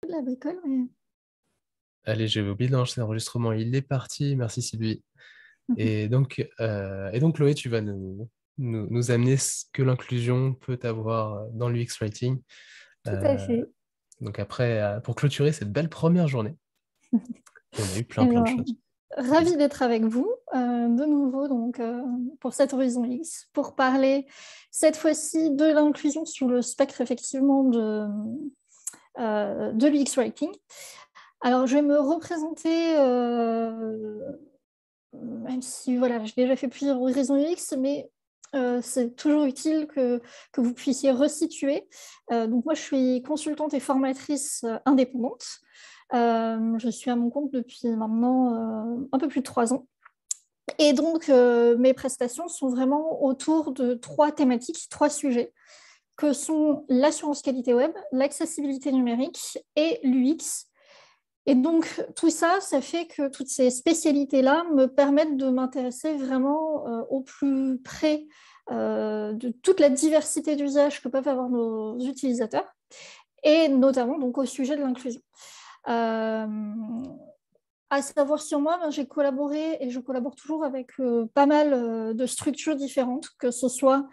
de la bricole, mais... Allez, j'ai oublié de lancer l'enregistrement. Il est parti. Merci Sylvie. Et donc Chloé, tu vas nous amener ce que l'inclusion peut avoir dans l'UX Writing. Tout à Euh, fait. donc après, pour clôturer cette belle première journée, on a eu plein de Alors, choses. ravie d'être avec vous de nouveau donc, pour cet Horizon X, pour parler cette fois-ci de l'inclusion sur le spectre effectivement de l'UX Writing. Alors, je vais me représenter, même si voilà, j'ai déjà fait plusieurs Horizons UX, mais c'est toujours utile que vous puissiez resituer. Donc moi, je suis consultante et formatrice indépendante. Je suis à mon compte depuis maintenant un peu plus de 3 ans. Et donc, mes prestations sont vraiment autour de 3 thématiques, 3 sujets, que sont l'assurance qualité web, l'accessibilité numérique et l'UX. Et donc, tout ça, ça fait que toutes ces spécialités-là me permettent de m'intéresser vraiment au plus près de toute la diversité d'usages que peuvent avoir nos utilisateurs, et notamment donc, au sujet de l'inclusion. Euh, à savoir sur moi, ben, j'ai collaboré et je collabore toujours avec pas mal de structures différentes, que ce soit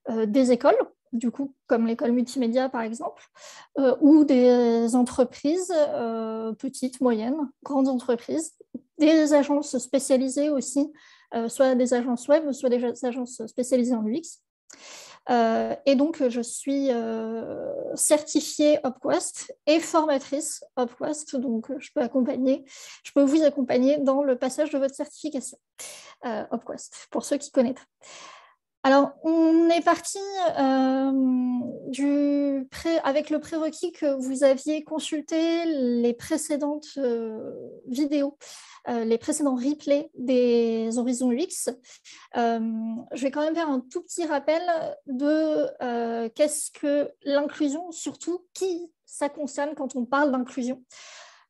des écoles, du coup, comme l'école multimédia par exemple, ou des entreprises petites, moyennes, grandes entreprises, des agences spécialisées aussi, soit des agences web, soit des agences spécialisées en UX. Et donc, je suis certifiée Upquest et formatrice Upquest. Donc, je peux vous accompagner dans le passage de votre certification Upquest, pour ceux qui connaissent. Alors, on est parti avec le prérequis que vous aviez consulté les précédentes vidéos, les précédents replays des Horizons UX. Je vais quand même faire un tout petit rappel de qu'est-ce que l'inclusion, surtout qui ça concerne quand on parle d'inclusion.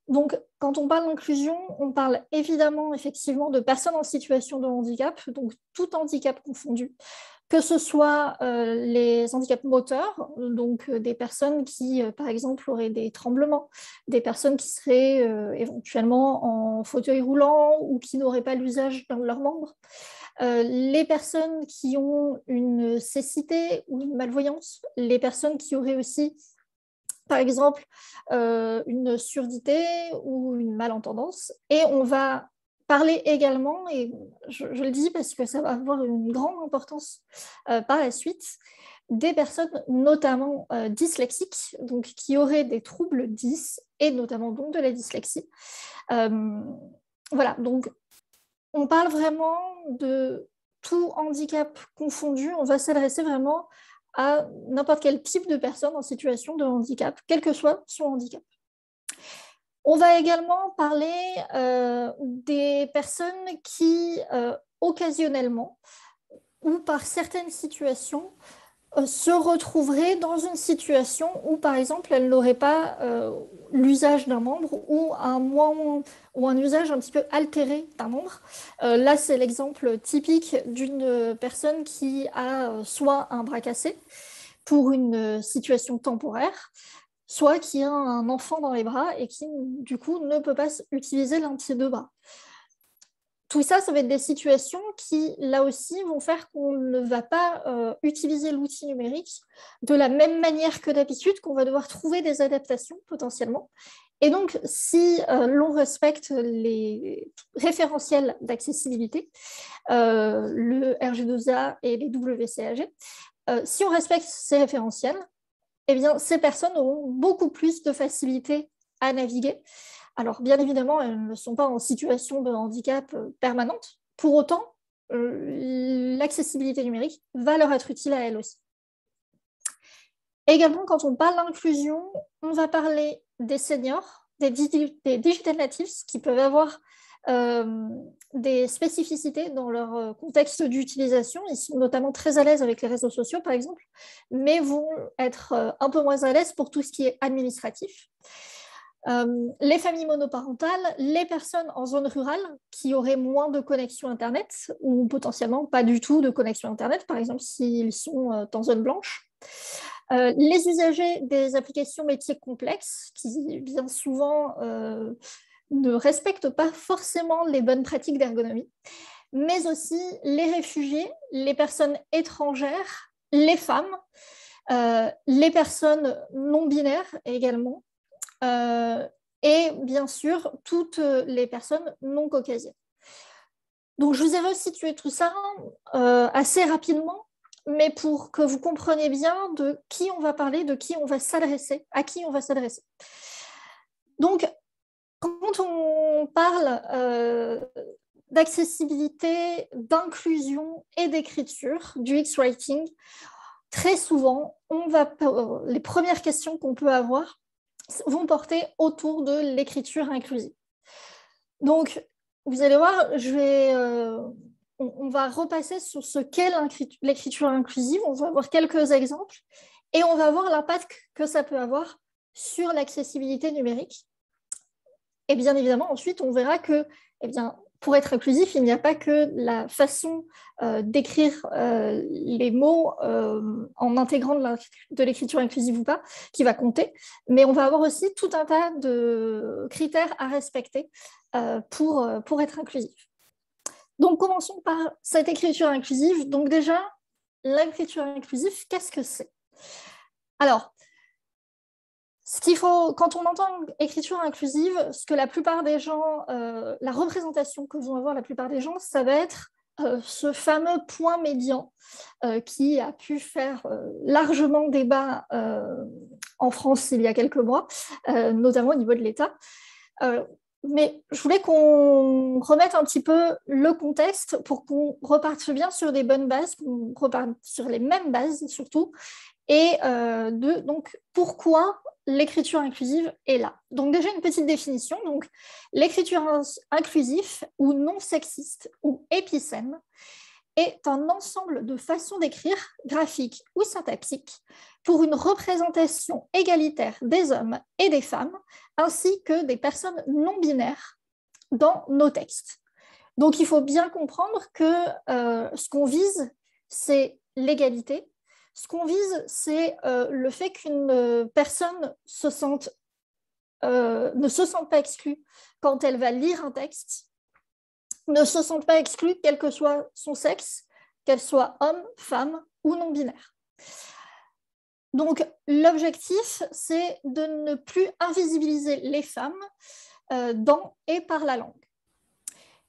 Donc, quand on parle d'inclusion, on parle évidemment, effectivement, de personnes en situation de handicap, donc tout handicap confondu, que ce soit les handicaps moteurs, donc des personnes qui, par exemple, auraient des tremblements, des personnes qui seraient éventuellement en fauteuil roulant ou qui n'auraient pas l'usage d'un de leurs membres, les personnes qui ont une cécité ou une malvoyance, les personnes qui auraient aussi par exemple une surdité ou une malentendance. Et on va parler également, et je le dis parce que ça va avoir une grande importance par la suite, des personnes notamment dyslexiques, donc qui auraient des troubles 10 et notamment donc de la dyslexie. Voilà, donc on parle vraiment de tout handicap confondu. On va s'adresser vraiment à n'importe quel type de personne en situation de handicap, quel que soit son handicap. On va également parler des personnes qui, occasionnellement ou par certaines situations, se retrouverait dans une situation où, par exemple, elle n'aurait pas l'usage d'un membre ou un usage un petit peu altéré d'un membre. Là, c'est l'exemple typique d'une personne qui a soit un bras cassé pour une situation temporaire, soit qui a un enfant dans les bras et qui, du coup, ne peut pas utiliser l'un de ses deux bras. Tout ça, ça va être des situations qui, là aussi, vont faire qu'on ne va pas utiliser l'outil numérique de la même manière que d'habitude, qu'on va devoir trouver des adaptations potentiellement. Et donc, si l'on respecte les référentiels d'accessibilité, le RG2A et les WCAG, si on respecte ces référentiels, eh bien, ces personnes auront beaucoup plus de facilité à naviguer. Alors, bien évidemment, elles ne sont pas en situation de handicap permanente. Pour autant, l'accessibilité numérique va leur être utile à elles aussi. Également, quand on parle d'inclusion, on va parler des seniors, des digital natives qui peuvent avoir des spécificités dans leur contexte d'utilisation. Ils sont notamment très à l'aise avec les réseaux sociaux, par exemple, mais vont être un peu moins à l'aise pour tout ce qui est administratif. Les familles monoparentales, les personnes en zone rurale qui auraient moins de connexion Internet ou potentiellement pas du tout de connexion Internet, par exemple s'ils sont en zone blanche. Les usagers des applications métiers complexes, qui bien souvent ne respectent pas forcément les bonnes pratiques d'ergonomie, mais aussi les réfugiés, les personnes étrangères, les femmes, les personnes non binaires également, et bien sûr toutes les personnes non caucasiennes. Donc je vous ai resitué tout ça assez rapidement, mais pour que vous compreniez bien de qui on va parler, de qui on va s'adresser, à qui on va s'adresser. Donc, quand on parle d'accessibilité, d'inclusion et d'écriture, du X-Writing, très souvent, les premières questions qu'on peut avoir vont porter autour de l'écriture inclusive. Donc, vous allez voir, on va repasser sur ce qu'est l'écriture inclusive, on va voir quelques exemples, et on va voir l'impact que ça peut avoir sur l'accessibilité numérique. Et bien évidemment, ensuite, on verra que pour être inclusif, il n'y a pas que la façon d'écrire les mots en intégrant de l'écriture inclusive ou pas qui va compter, mais on va avoir aussi tout un tas de critères à respecter pour être inclusif. Donc, commençons par cette écriture inclusive. Donc déjà, l'écriture inclusive, qu'est-ce que c'est? Alors, quand on entend écriture inclusive, ce que la plupart des gens, la représentation que vont avoir la plupart des gens, ça va être ce fameux point médian qui a pu faire largement débat en France il y a quelques mois, notamment au niveau de l'État. Mais je voulais qu'on remette un petit peu le contexte pour qu'on reparte bien sur des bonnes bases, qu'on reparte sur les mêmes bases surtout, et donc pourquoi l'écriture inclusive est là. Donc déjà une petite définition. Donc l'écriture inclusive ou non sexiste ou épicène est un ensemble de façons d'écrire, graphiques ou syntaxiques, pour une représentation égalitaire des hommes et des femmes, ainsi que des personnes non binaires dans nos textes. Donc il faut bien comprendre que ce qu'on vise, c'est l'égalité. Ce qu'on vise, c'est le fait qu'une personne ne se sente pas exclue quand elle va lire un texte, ne se sente pas exclue quel que soit son sexe, qu'elle soit homme, femme ou non-binaire. Donc l'objectif, c'est de ne plus invisibiliser les femmes dans et par la langue.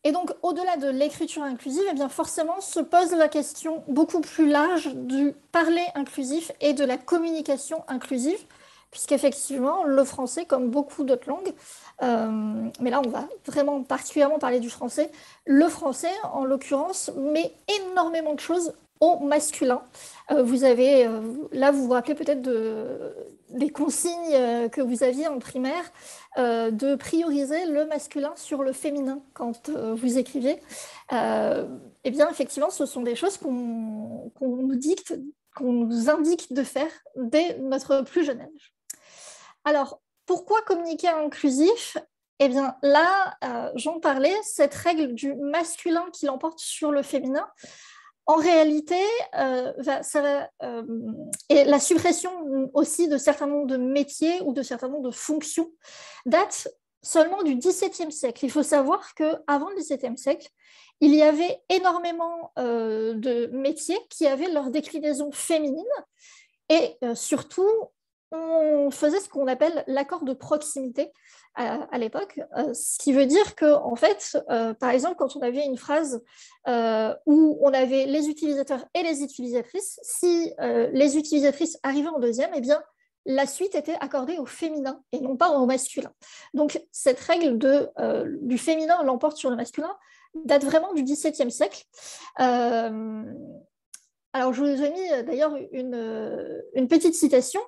Et donc, au-delà de l'écriture inclusive, eh bien forcément se pose la question beaucoup plus large du parler inclusif et de la communication inclusive, puisqu'effectivement, le français, comme beaucoup d'autres langues, mais là, on va vraiment particulièrement parler du français, le français, en l'occurrence, met énormément de choses au masculin. Là, vous vous rappelez peut-être des consignes que vous aviez en primaire, de prioriser le masculin sur le féminin quand vous écriviez. Eh bien, effectivement, ce sont des choses qu'on nous dicte, qu'on nous indique de faire dès notre plus jeune âge. Alors, pourquoi communiquer inclusif? Eh bien, là, j'en parlais, cette règle du masculin qui l'emporte sur le féminin, en réalité, et la suppression aussi de certains nombres de métiers ou de certains nombres de fonctions date seulement du XVIIe siècle. Il faut savoir qu'avant le XVIIe siècle, il y avait énormément de métiers qui avaient leur déclinaison féminine et surtout, on faisait ce qu'on appelle l'accord de proximité à l'époque, ce qui veut dire que, en fait, par exemple, quand on avait une phrase où on avait les utilisateurs et les utilisatrices, si les utilisatrices arrivaient en deuxième, eh bien, la suite était accordée au féminin et non pas au masculin. Donc, cette règle du féminin l'emporte sur le masculin date vraiment du XVIIe siècle. Alors, je vous ai mis d'ailleurs une petite citation.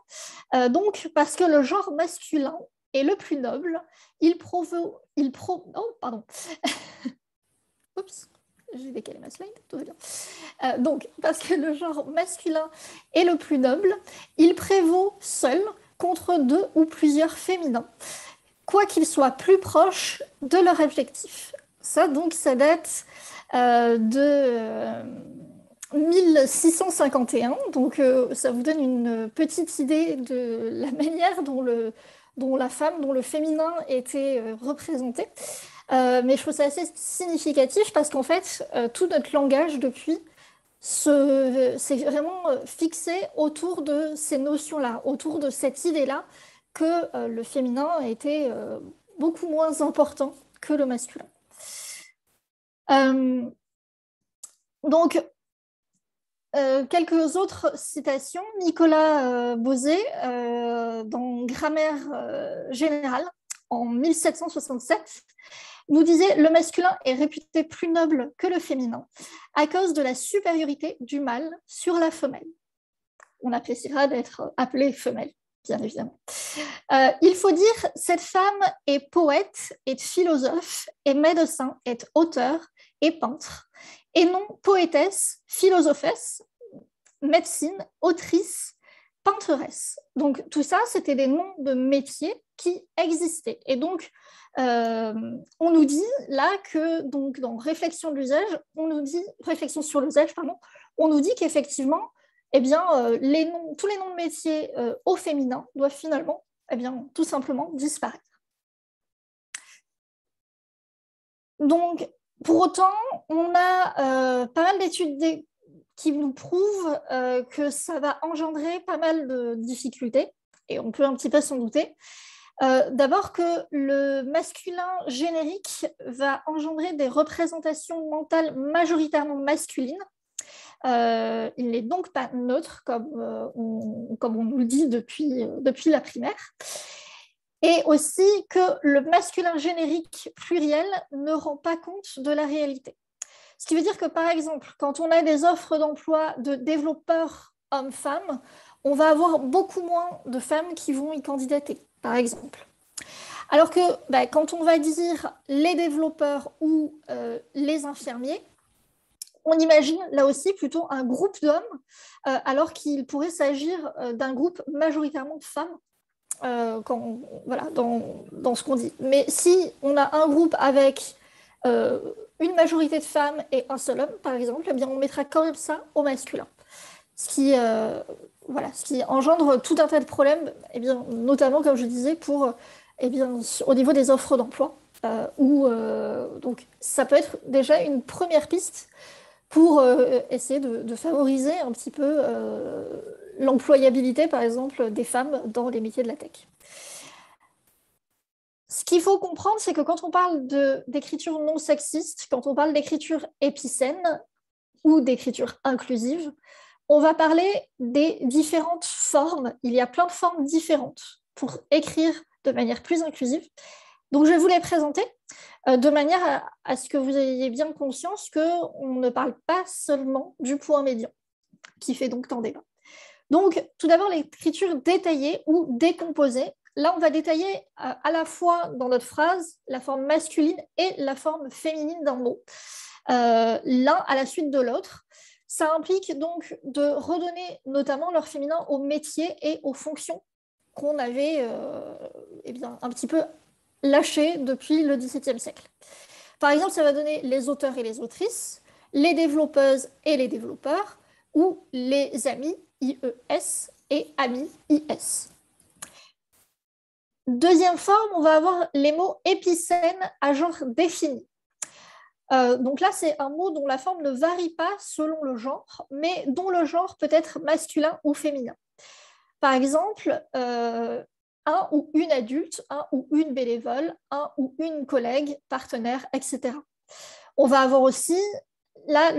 Donc, parce que le genre masculin est le plus noble, Oups, j'ai décalé ma slide, tout va bien. Donc, parce que le genre masculin est le plus noble, il prévaut seul contre deux ou plusieurs féminins, quoi qu'ils soient plus proches de leur objectif. Ça, donc, ça date 1651, donc ça vous donne une petite idée de la manière dont la femme, dont le féminin était représenté. Mais je trouve ça assez significatif parce qu'en fait, tout notre langage depuis s'est vraiment fixé autour de ces notions-là, autour de cette idée-là que le féminin était beaucoup moins important que le masculin. Donc, quelques autres citations. Nicolas Bosé, dans Grammaire générale, en 1767, nous disait « Le masculin est réputé plus noble que le féminin à cause de la supériorité du mâle sur la femelle. » On appréciera d'être appelée femelle, bien évidemment. Il faut dire « Cette femme est poète, est philosophe, est médecin, est auteur, est peintre. » Et non poétesse, philosophesse, médecine, autrice, peintresse. Donc tout ça, c'était des noms de métiers qui existaient. Et donc, on nous dit là que donc, dans réflexion de l'usage, réflexion sur l'usage, pardon, on nous dit qu'effectivement, eh bien, tous les noms de métiers au féminin doivent finalement, eh bien, tout simplement disparaître. Donc, pour autant, on a pas mal d'études qui nous prouvent que ça va engendrer pas mal de difficultés, et on peut un petit peu s'en douter. D'abord que le masculin générique va engendrer des représentations mentales majoritairement masculines. Il n'est donc pas neutre, comme on nous le dit depuis la primaire. Et aussi que le masculin générique pluriel ne rend pas compte de la réalité. Ce qui veut dire que, par exemple, quand on a des offres d'emploi de développeurs hommes-femmes, on va avoir beaucoup moins de femmes qui vont y candidater, par exemple. Alors que quand on va dire les développeurs ou les infirmiers, on imagine là aussi plutôt un groupe d'hommes, alors qu'il pourrait s'agir d'un groupe majoritairement de femmes. Dans ce qu'on dit. Mais si on a un groupe avec une majorité de femmes et un seul homme, par exemple, eh bien, on mettra quand même ça au masculin. Ce qui engendre tout un tas de problèmes, eh bien, notamment, comme je disais, au niveau des offres d'emploi. Donc, ça peut être déjà une première piste pour essayer de favoriser un petit peu l'employabilité, par exemple, des femmes dans les métiers de la tech. Ce qu'il faut comprendre, c'est que quand on parle d'écriture non sexiste, quand on parle d'écriture épicène ou d'écriture inclusive, on va parler des différentes formes. Il y a plein de formes différentes pour écrire de manière plus inclusive. Donc, je vais vous les présenter de manière à ce que vous ayez bien conscience qu'on ne parle pas seulement du point médian, qui fait donc tant débat. Donc, tout d'abord, l'écriture détaillée ou décomposée. Là, on va détailler à la fois dans notre phrase la forme masculine et la forme féminine d'un mot, l'un à la suite de l'autre. Ça implique donc de redonner notamment leur féminin aux métiers et aux fonctions qu'on avait un petit peu lâchées depuis le XVIIe siècle. Par exemple, ça va donner les auteurs et les autrices, les développeuses et les développeurs, ou les amis, IES, et amis, IS. Deuxième forme, on va avoir les mots épicènes à genre défini. Donc là, c'est un mot dont la forme ne varie pas selon le genre, mais dont le genre peut être masculin ou féminin. Par exemple, un ou une adulte, un ou une bénévole, un ou une collègue, partenaire, etc. On va avoir aussi, là,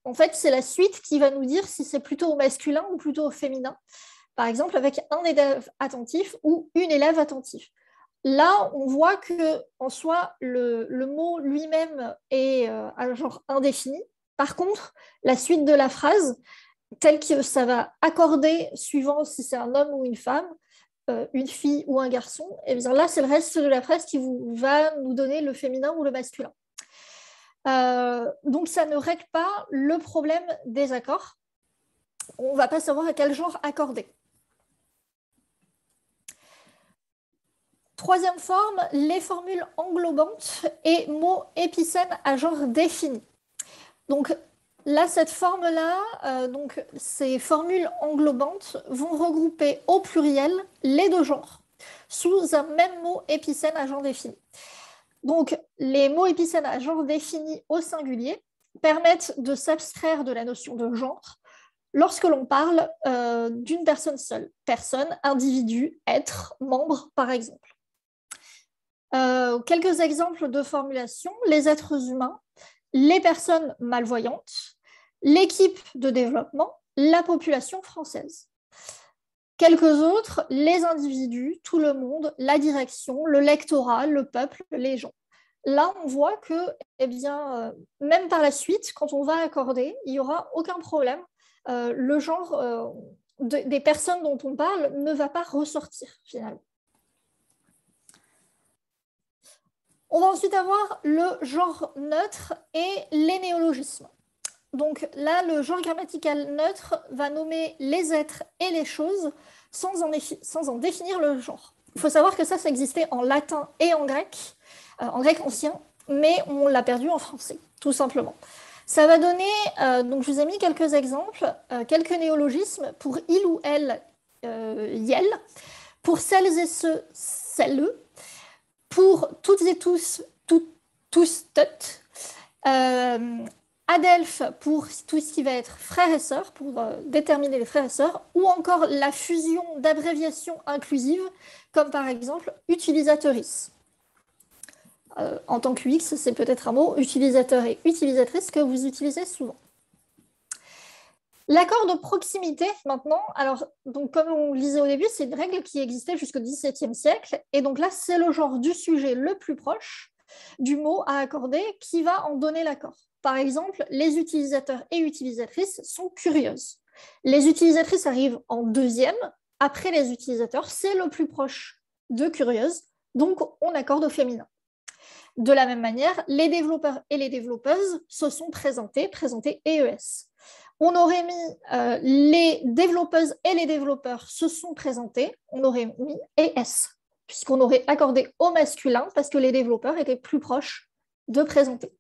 en fait, c'est la suite qui va nous dire si c'est plutôt au masculin ou plutôt au féminin. Par exemple, avec un élève attentif ou une élève attentive. Là, on voit qu'en soi, le mot lui-même est un genre indéfini. Par contre, la suite de la phrase, telle que ça va accorder suivant si c'est un homme ou une femme, une fille ou un garçon, et bien là, c'est le reste de la phrase qui va nous donner le féminin ou le masculin. Donc, ça ne règle pas le problème des accords. On ne va pas savoir à quel genre accorder. Troisième forme, les formules englobantes et mots épicènes à genre défini. Donc, Là, cette forme-là, donc ces formules englobantes vont regrouper au pluriel les deux genres sous un même mot épicène à genre défini. Donc, les mots épicènes à genre défini au singulier permettent de s'abstraire de la notion de genre lorsque l'on parle d'une personne seule, personne, individu, être, membre, par exemple. Quelques exemples de formulation, les êtres humains, les personnes malvoyantes, l'équipe de développement, la population française. Quelques autres, les individus, tout le monde, la direction, le lectorat, le peuple, les gens. Là, on voit que, eh bien, même par la suite, quand on va accorder, il n'y aura aucun problème. Le genre des personnes dont on parle ne va pas ressortir, finalement. On va ensuite avoir le genre neutre et les néologismes. Donc là, le genre grammatical neutre va nommer les êtres et les choses sans en définir le genre. Il faut savoir que ça existait en latin et en grec ancien, mais on l'a perdu en français, tout simplement. Ça va donner, donc je vous ai mis quelques exemples, quelques néologismes pour il ou elle, yel, pour celles et ceux, celles, pour toutes et tous, tous, toutes, adelphes pour tout ce qui va être frères et sœurs, pour déterminer les frères et sœurs, ou encore la fusion d'abréviations inclusives, comme par exemple utilisatrice. En tant que UX, c'est peut-être un mot, utilisateur et utilisatrice, que vous utilisez souvent. L'accord de proximité, maintenant, alors, donc, comme on le disait au début, c'est une règle qui existait jusqu'au XVIIe siècle, et donc là, c'est le genre du sujet le plus proche du mot à accorder qui va en donner l'accord. Par exemple, les utilisateurs et utilisatrices sont curieuses. Les utilisatrices arrivent en deuxième, après les utilisateurs, c'est le plus proche de curieuse, donc on accorde au féminin. De la même manière, les développeurs et les développeuses se sont présentés ES. On aurait mis les développeuses et les développeurs se sont présentés, on aurait mis ES, puisqu'on aurait accordé au masculin parce que les développeurs étaient plus proches de présenter.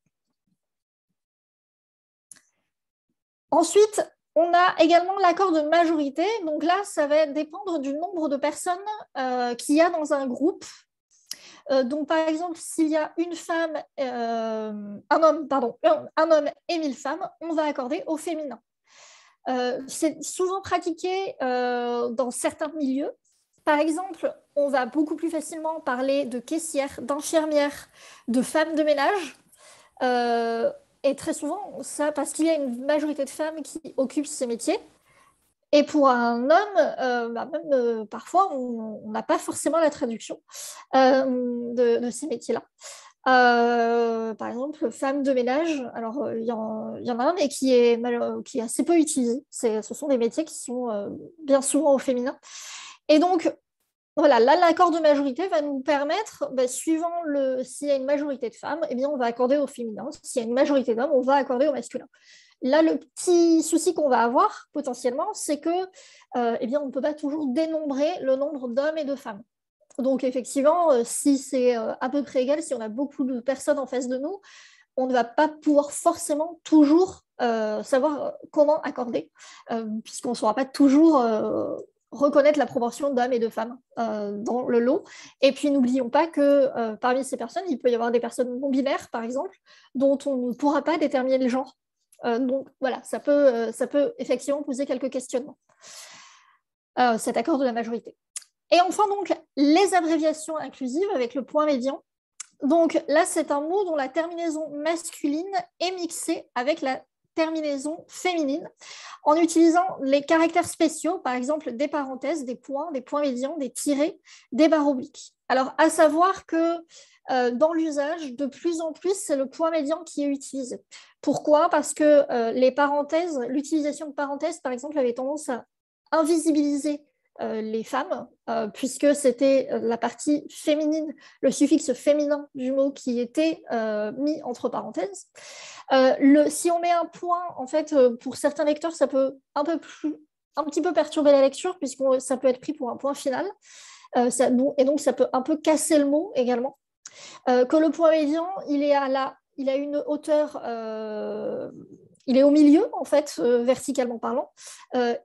Ensuite, on a également l'accord de majorité. Donc là, ça va dépendre du nombre de personnes qu'il y a dans un groupe. Donc, par exemple, s'il y a une femme, un homme et 1000 femmes, on va accorder au féminin. C'est souvent pratiqué dans certains milieux. Par exemple, on va beaucoup plus facilement parler de caissières, d'infirmières, de femmes de ménage. Et très souvent, ça parce qu'il y a une majorité de femmes qui occupent ces métiers. Et pour un homme, même parfois, on n'a pas forcément la traduction de ces métiers-là. Par exemple, femme de ménage, alors il y en a un, mais qui est assez peu utilisé. Ce sont des métiers qui sont bien souvent au féminin. Et donc, voilà, là, l'accord de majorité va nous permettre, suivant s'il y a une majorité de femmes, eh bien, on va accorder au féminin. S'il y a une majorité d'hommes, on va accorder au masculin. Là, le petit souci qu'on va avoir potentiellement, c'est que, eh bien, on ne peut pas toujours dénombrer le nombre d'hommes et de femmes. Donc, effectivement, si c'est à peu près égal, si on a beaucoup de personnes en face de nous, on ne va pas pouvoir forcément toujours savoir comment accorder, puisqu'on ne saura pas toujours reconnaître la proportion d'hommes et de femmes dans le lot. Et puis, n'oublions pas que parmi ces personnes, il peut y avoir des personnes non binaires, par exemple, dont on ne pourra pas déterminer le genre. Donc, voilà, ça peut effectivement poser quelques questionnements, cet accord de la majorité. Et enfin, donc, les abréviations inclusives avec le point médian. Donc là, c'est un mot dont la terminaison masculine est mixée avec la terminaison féminine en utilisant les caractères spéciaux, par exemple des parenthèses, des points médians, des tirets, des barres obliques. Alors, à savoir que dans l'usage, de plus en plus, c'est le point médian qui est utilisé. Pourquoi ? Parce que les parenthèses, l'utilisation de parenthèses, par exemple, avait tendance à invisibiliser les femmes, puisque c'était la partie féminine, le suffixe féminin du mot qui était mis entre parenthèses. Si on met un point, en fait, pour certains lecteurs, ça peut un petit peu perturber la lecture, puisque ça peut être pris pour un point final. Et donc, ça peut un peu casser le mot également. Que le point médian, il a une hauteur il est au milieu, en fait, verticalement parlant.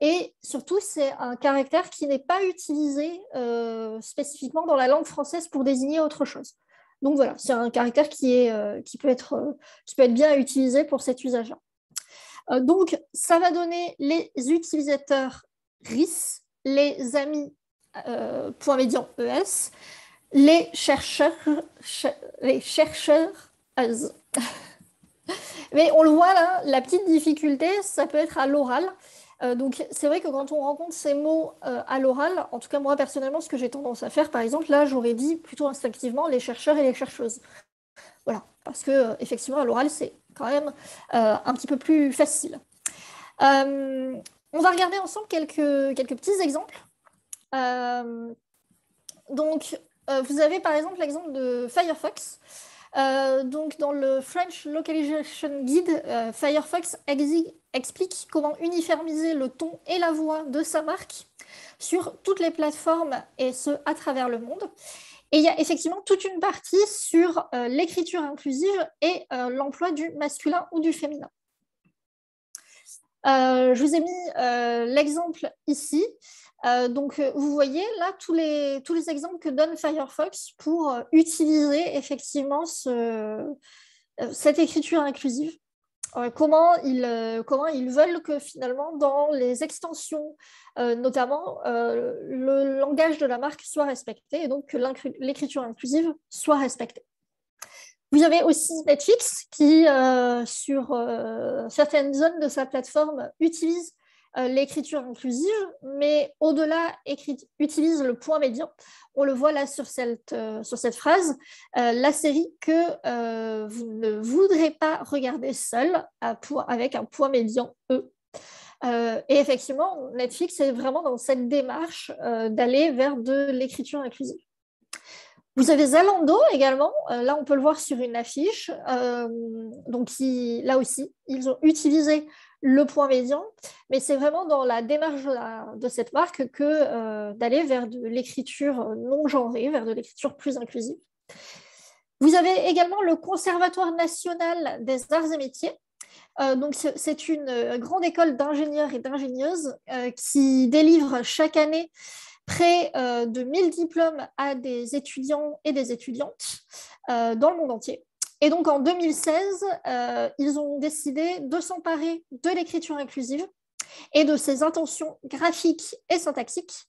Et surtout, c'est un caractère qui n'est pas utilisé spécifiquement dans la langue française pour désigner autre chose. Donc voilà, c'est un caractère qui peut être bien utilisé pour cet usage-là. Donc, ça va donner les utilisateurs RIS, les amis point médian ES, les chercheurs as. Mais on le voit là, la petite difficulté, ça peut être à l'oral. Donc c'est vrai que quand on rencontre ces mots à l'oral, en tout cas moi personnellement, ce que j'ai tendance à faire, par exemple, là j'aurais dit plutôt instinctivement les chercheurs et les chercheuses. Voilà, parce que effectivement à l'oral c'est quand même un petit peu plus facile. On va regarder ensemble quelques petits exemples. Donc vous avez par exemple l'exemple de Firefox. Donc, dans le French Localization Guide, Firefox explique comment uniformiser le ton et la voix de sa marque sur toutes les plateformes et ce, à travers le monde. Et il y a effectivement toute une partie sur l'écriture inclusive et l'emploi du masculin ou du féminin. Je vous ai mis l'exemple ici. Donc, vous voyez là tous les exemples que donne Firefox pour utiliser effectivement cette écriture inclusive. Comment ils veulent que finalement dans les extensions, notamment, le langage de la marque soit respecté et donc que l'écriture inclusive soit respectée. Vous avez aussi Netflix qui, sur certaines zones de sa plateforme, utilise l'écriture inclusive, mais au-delà, utilise le point médian. On le voit là sur cette phrase, la série que vous ne voudrez pas regarder seul avec un point médian E. Et effectivement, Netflix est vraiment dans cette démarche d'aller vers de l'écriture inclusive. Vous avez Zalando également, là on peut le voir sur une affiche, donc là aussi ils ont utilisé le point médian, mais c'est vraiment dans la démarche de cette marque que d'aller vers de l'écriture non genrée, vers de l'écriture plus inclusive. Vous avez également le Conservatoire national des arts et métiers. Donc c'est une grande école d'ingénieurs et d'ingénieuses qui délivre chaque année près de 1000 diplômes à des étudiants et des étudiantes dans le monde entier. Et donc en 2016, ils ont décidé de s'emparer de l'écriture inclusive et de ses intentions graphiques et syntaxiques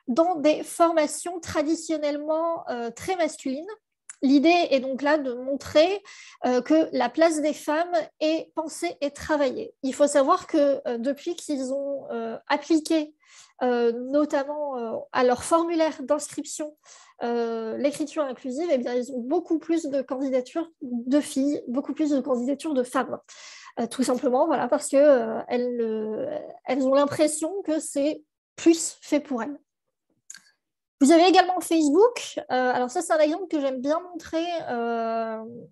dans des formations traditionnellement très masculines. L'idée est donc là de montrer que la place des femmes est pensée et travaillée. Il faut savoir que depuis qu'ils ont appliqué notamment à leur formulaire d'inscription l'écriture inclusive, eh bien, ils ont beaucoup plus de candidatures de filles, beaucoup plus de candidatures de femmes. Tout simplement, voilà, parce qu'elles elles ont l'impression que c'est plus fait pour elles. Vous avez également Facebook. Alors ça, c'est un exemple que j'aime bien montrer.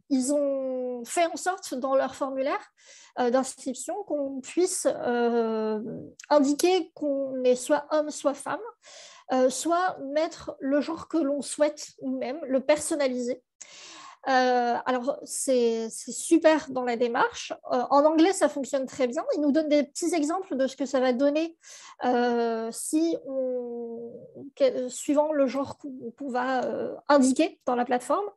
Ils ont fait en sorte dans leur formulaire d'inscription qu'on puisse indiquer qu'on est soit homme, soit femme, soit mettre le genre que l'on souhaite nous-mêmes, le personnaliser. Alors, c'est super dans la démarche. En anglais, ça fonctionne très bien. Il nous donne des petits exemples de ce que ça va donner suivant le genre qu'on va indiquer dans la plateforme.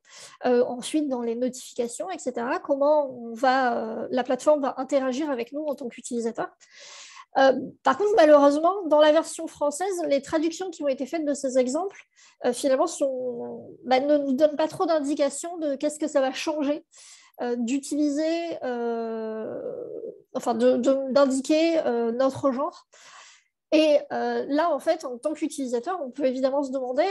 Ensuite, dans les notifications, etc., comment la plateforme va interagir avec nous en tant qu'utilisateur. Par contre, malheureusement, dans la version française, les traductions qui ont été faites de ces exemples, finalement, ne nous donnent pas trop d'indications de qu'est-ce que ça va changer d'utiliser, d'indiquer notre genre. Et là, en fait, en tant qu'utilisateur, on peut évidemment se demander,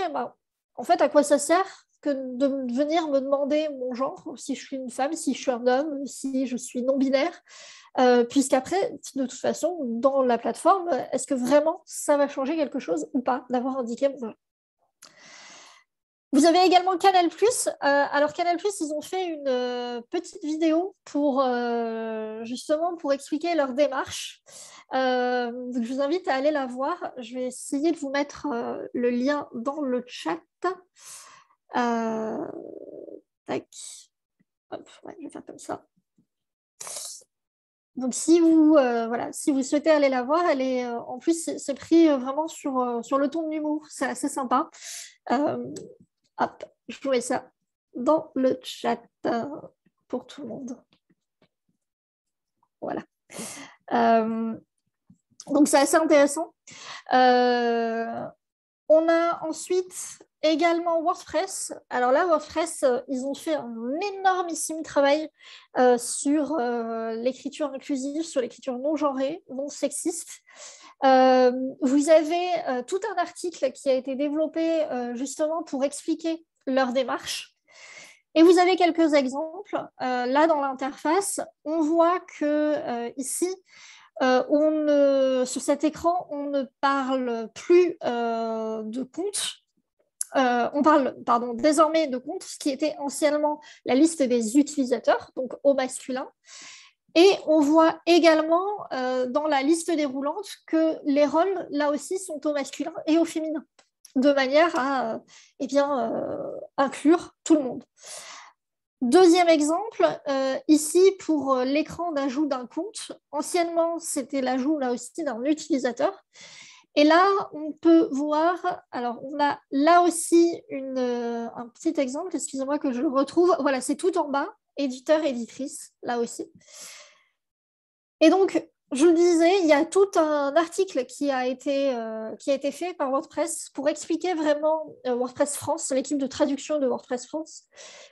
en fait, à quoi ça sert que de venir me demander mon genre, si je suis une femme, si je suis un homme, si je suis non-binaire, puisqu'après, de toute façon, dans la plateforme, est-ce que vraiment ça va changer quelque chose ou pas d'avoir indiqué mon genre? Vous avez également Canal+. Alors Canal+, ils ont fait une petite vidéo justement pour expliquer leur démarche. Donc je vous invite à aller la voir. Je vais essayer de vous mettre le lien dans le chat. Tac. Hop, ouais, je vais faire comme ça. Donc, si vous, si vous souhaitez aller la voir, elle est, en plus, c'est pris vraiment sur le ton de l'humour. C'est assez sympa. Hop, je vous mets ça dans le chat pour tout le monde. Voilà. Donc, c'est assez intéressant. On a ensuite également WordPress. Alors là, WordPress, ils ont fait un énormissime travail sur l'écriture inclusive, sur l'écriture non genrée, non sexiste. Vous avez tout un article qui a été développé justement pour expliquer leur démarche. Et vous avez quelques exemples. Là, dans l'interface, on voit que ici, sur cet écran, on ne parle plus de compte. On parle désormais de compte, ce qui était anciennement la liste des utilisateurs, donc au masculin. Et on voit également dans la liste déroulante que les rôles, là aussi, sont au masculin et au féminin, de manière à inclure tout le monde. Deuxième exemple, ici pour l'écran d'ajout d'un compte, anciennement c'était l'ajout là aussi d'un utilisateur. Et là, on peut voir, alors on a là aussi un petit exemple, excusez-moi que je le retrouve. Voilà, c'est tout en bas, éditeur, éditrice, là aussi. Et donc, je le disais, il y a tout un article qui a été fait par WordPress pour expliquer vraiment, WordPress France, l'équipe de traduction de WordPress France,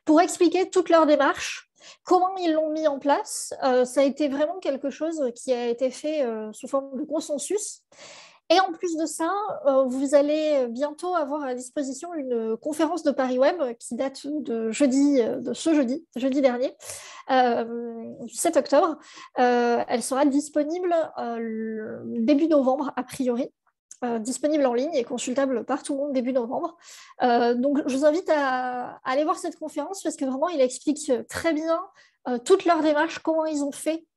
pour expliquer toute leur démarche, comment ils l'ont mis en place. Ça a été vraiment quelque chose qui a été fait sous forme de consensus. Et en plus de ça, vous allez bientôt avoir à disposition une conférence de Paris Web qui date de jeudi dernier, du 7 octobre. Elle sera disponible début novembre, a priori. Disponible en ligne et consultable par tout le monde début novembre. Donc, je vous invite à aller voir cette conférence parce que vraiment, il explique très bien toute leur démarche, comment ils ont fait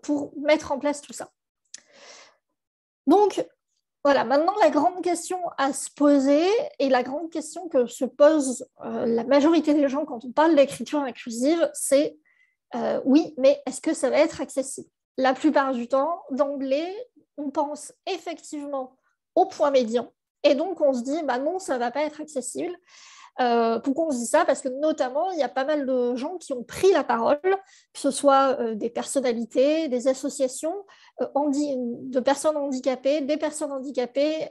pour mettre en place tout ça. Donc, voilà, maintenant la grande question à se poser et la grande question que se pose la majorité des gens quand on parle d'écriture inclusive, c'est oui, mais est-ce que ça va être accessible? La plupart du temps, d'emblée, on pense effectivement au point médian et donc on se dit bah non, ça ne va pas être accessible. Pourquoi on se dit ça? Parce que notamment, il y a pas mal de gens qui ont pris la parole, que ce soit des personnalités, des associations de personnes handicapées, des personnes handicapées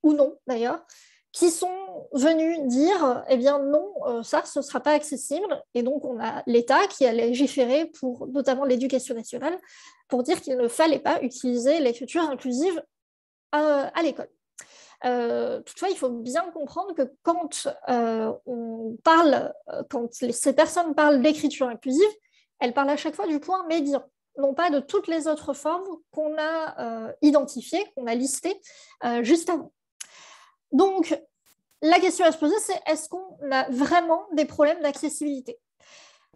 ou non d'ailleurs, qui sont venus dire, eh bien non, ça, ce ne sera pas accessible. Et donc, on a l'État qui a légiféré pour notamment l'éducation nationale pour dire qu'il ne fallait pas utiliser l'écriture inclusive à l'école. Toutefois, il faut bien comprendre que quand ces personnes parlent d'écriture inclusive, elles parlent à chaque fois du point médian, non pas de toutes les autres formes qu'on a identifiées, qu'on a listées juste avant. Donc, la question à se poser, c'est est-ce qu'on a vraiment des problèmes d'accessibilité?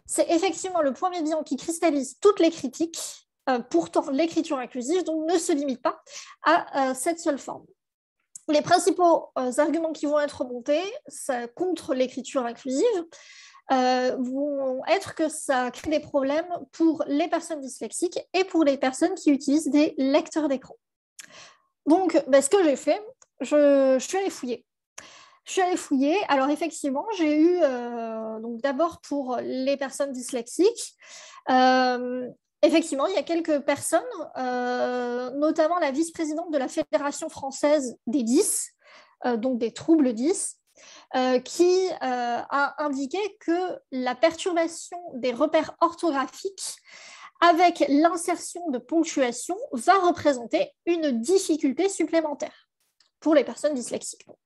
C'est effectivement le point médian qui cristallise toutes les critiques. Pourtant, l'écriture inclusive donc, ne se limite pas à cette seule forme. Les principaux arguments qui vont être remontés contre l'écriture inclusive vont être que ça crée des problèmes pour les personnes dyslexiques et pour les personnes qui utilisent des lecteurs d'écran. Donc, ce que j'ai fait, je suis allée fouiller. Alors, effectivement, j'ai eu, donc d'abord pour les personnes dyslexiques, effectivement, il y a quelques personnes, notamment la vice-présidente de la Fédération française des 10, donc des troubles 10, qui a indiqué que la perturbation des repères orthographiques avec l'insertion de ponctuation va représenter une difficulté supplémentaire pour les personnes dyslexiques. Donc.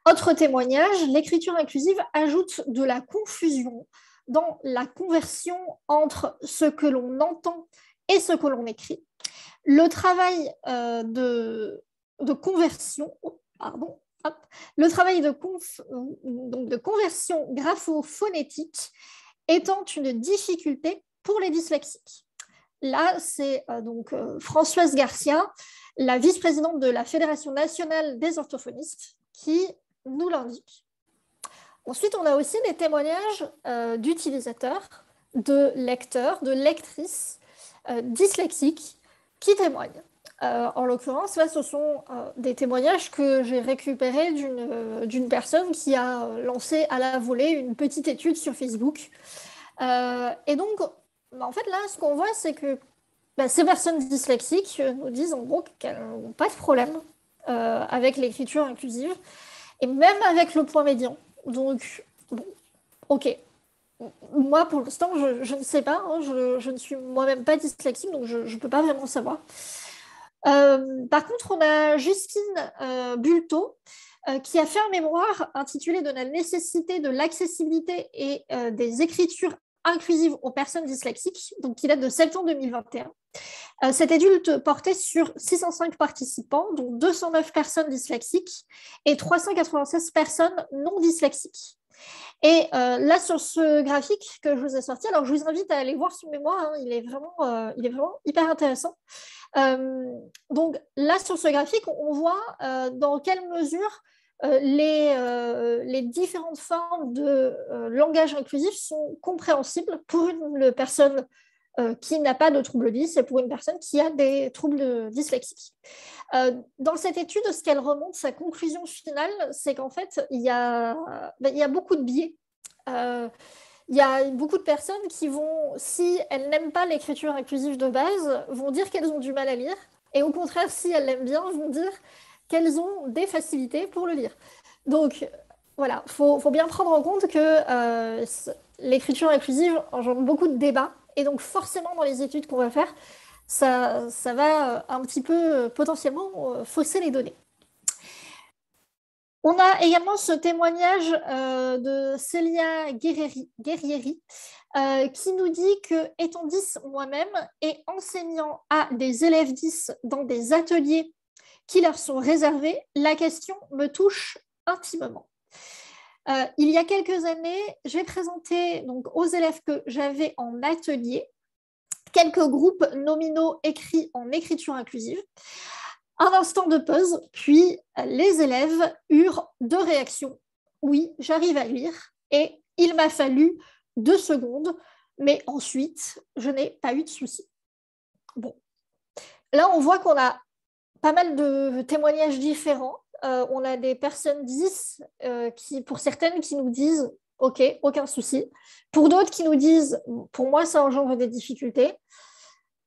Autre témoignage, l'écriture inclusive ajoute de la confusion dans la conversion entre ce que l'on entend et ce que l'on écrit. Le travail de conversion, le travail de conversion graphophonétique étant une difficulté pour les dyslexiques. Là, c'est Françoise Garcia, la vice-présidente de la Fédération nationale des orthophonistes, qui nous l'indique. Ensuite, on a aussi des témoignages d'utilisateurs, de lecteurs, de lectrices dyslexiques qui témoignent. En l'occurrence, là, ce sont des témoignages que j'ai récupérés d'une personne qui a lancé à la volée une petite étude sur Facebook. Et donc, en fait, là, ce qu'on voit, c'est que ces personnes dyslexiques nous disent en gros qu'elles n'ont pas de problème avec l'écriture inclusive et même avec le point médian. Donc, bon, ok. Moi, pour l'instant, je ne sais pas. Hein, je ne suis moi-même pas dyslexique, donc je ne peux pas vraiment savoir. Par contre, on a Justine Bulto qui a fait un mémoire intitulé de la nécessité de l'accessibilité et des écritures inclusives aux personnes dyslexiques, donc qui date de septembre 2021. Cette étude portait sur 605 participants, dont 209 personnes dyslexiques et 396 personnes non dyslexiques. Et là, sur ce graphique que je vous ai sorti, alors je vous invite à aller voir son mémoire, hein, il est vraiment hyper intéressant. Donc là, sur ce graphique, on voit dans quelle mesure les différentes formes de langage inclusif sont compréhensibles pour une personne qui n'a pas de trouble 10 et pour une personne qui a des troubles dyslexiques. Dans cette étude, ce qu'elle remonte, sa conclusion finale, c'est qu'en fait, il y a beaucoup de biais. Il y a beaucoup de personnes qui vont, si elles n'aiment pas l'écriture inclusive de base, vont dire qu'elles ont du mal à lire. Et au contraire, si elles l'aiment bien, vont dire qu'elles ont des facilités pour le lire. Donc, voilà, faut bien prendre en compte que l'écriture inclusive engendre beaucoup de débats. Et donc, forcément, dans les études qu'on va faire, ça va un petit peu potentiellement fausser les données. On a également ce témoignage de Célia Guerrieri qui nous dit que, étant 10 moi-même et enseignant à des élèves 10 dans des ateliers qui leur sont réservés, la question me touche intimement. Il y a quelques années, j'ai présenté donc, aux élèves que j'avais en atelier quelques groupes nominaux écrits en écriture inclusive. Un instant de pause, puis les élèves eurent 2 réactions. Oui, j'arrive à lire et il m'a fallu 2 secondes, mais ensuite, je n'ai pas eu de soucis. Bon, là, on voit qu'on a pas mal de témoignages différents. On a des personnes 10 pour certaines qui nous disent « Ok, aucun souci ». Pour d'autres qui nous disent « Pour moi, ça engendre des difficultés ».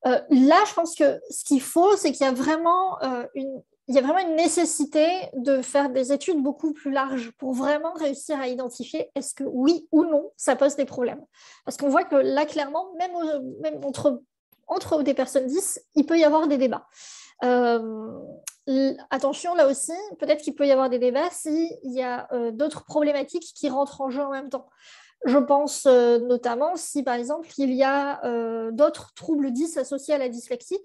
Là, je pense que ce qu'il faut, c'est qu'il y a vraiment une nécessité de faire des études beaucoup plus larges pour vraiment réussir à identifier est-ce que oui ou non, ça pose des problèmes. Parce qu'on voit que là, clairement, même entre des personnes 10, il peut y avoir des débats. Attention, là aussi, peut-être qu'il peut y avoir des débats s'il y a d'autres problématiques qui rentrent en jeu en même temps. Je pense notamment si, par exemple, il y a d'autres troubles 10 associés à la dyslexie,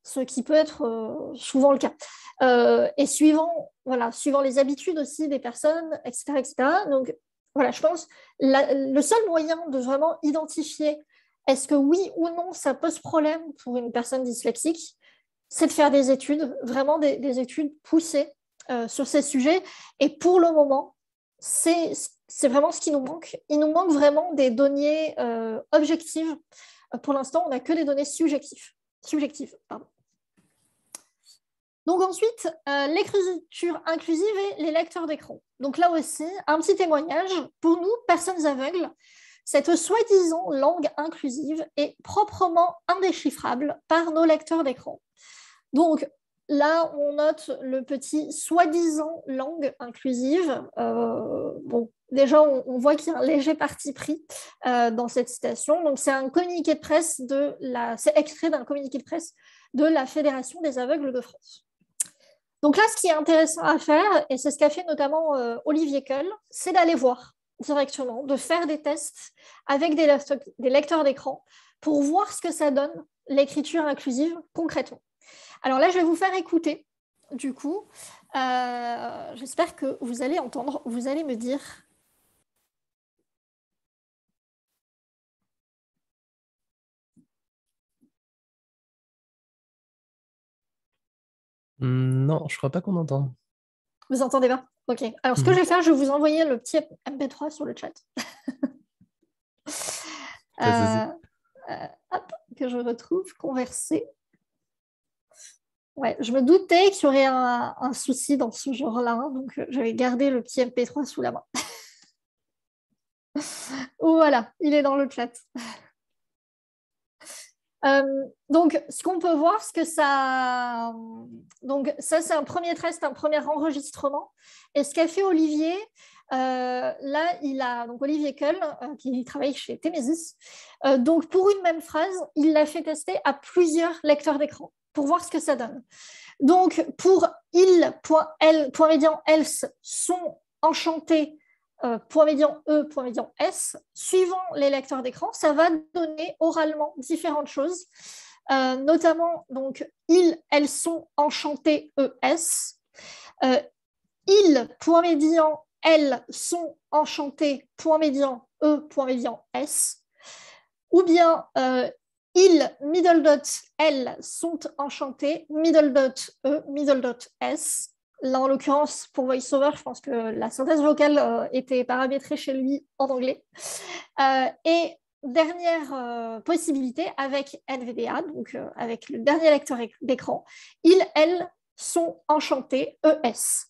ce qui peut être souvent le cas. Et suivant les habitudes aussi des personnes, etc. etc. Donc, voilà, je pense le seul moyen de vraiment identifier est-ce que oui ou non ça pose problème pour une personne dyslexique, c'est de faire des études, vraiment des études poussées sur ces sujets. Et pour le moment, c'est vraiment ce qui nous manque. Il nous manque vraiment des données objectives. Pour l'instant, on n'a que des données subjectives. Pardon. Donc ensuite, l'écriture inclusive et les lecteurs d'écran. Donc là aussi, un petit témoignage. Pour nous, personnes aveugles, cette soi-disant langue inclusive est proprement indéchiffrable par nos lecteurs d'écran. Donc, là, on note le petit soi-disant langue inclusive. Bon, déjà, on voit qu'il y a un léger parti pris dans cette citation. Donc, c'est un communiqué de presse c'est extrait d'un communiqué de presse de la Fédération des aveugles de France. Donc là, ce qui est intéressant à faire, et c'est ce qu'a fait notamment Olivier Keul, c'est d'aller voir directement, de faire des tests avec des lecteurs d'écran pour voir ce que ça donne, l'écriture inclusive, concrètement. Alors là, je vais vous faire écouter, du coup. J'espère que vous allez entendre, vous allez me dire. Non, je crois pas qu'on entend. Vous entendez pas? Ok. Alors, ce que je vais faire, je vais vous envoyer le petit MP3 sur le chat. Pas de souci. Hop, que je retrouve, converser. Ouais, je me doutais qu'il y aurait un souci dans ce genre-là, hein, donc j'avais gardé le petit MP3 sous la main. Voilà, il est dans le chat. Donc, ce qu'on peut voir, ce que ça... Donc, ça, c'est un premier test, un premier enregistrement. Et ce qu'a fait Olivier, là, il a... Donc, Olivier Kull, qui travaille chez Temesis. Donc, pour une même phrase, il l'a fait tester à plusieurs lecteurs d'écran pour voir ce que ça donne. Donc, pour il.l, point médian else, sont enchantés, point médian E, point médian S, suivant les lecteurs d'écran, ça va donner oralement différentes choses, notamment donc ils, elles sont enchantés ES, ils, point médian, elles sont enchantés, point médian E, point médian S, ou bien ils, middle dot, elles sont enchantés, middle dot E, middle dot S. Là, en l'occurrence, pour VoiceOver, je pense que la synthèse vocale était paramétrée chez lui en anglais. Et dernière possibilité avec NVDA, donc avec le dernier lecteur d'écran, ils, elles sont enchantés ES.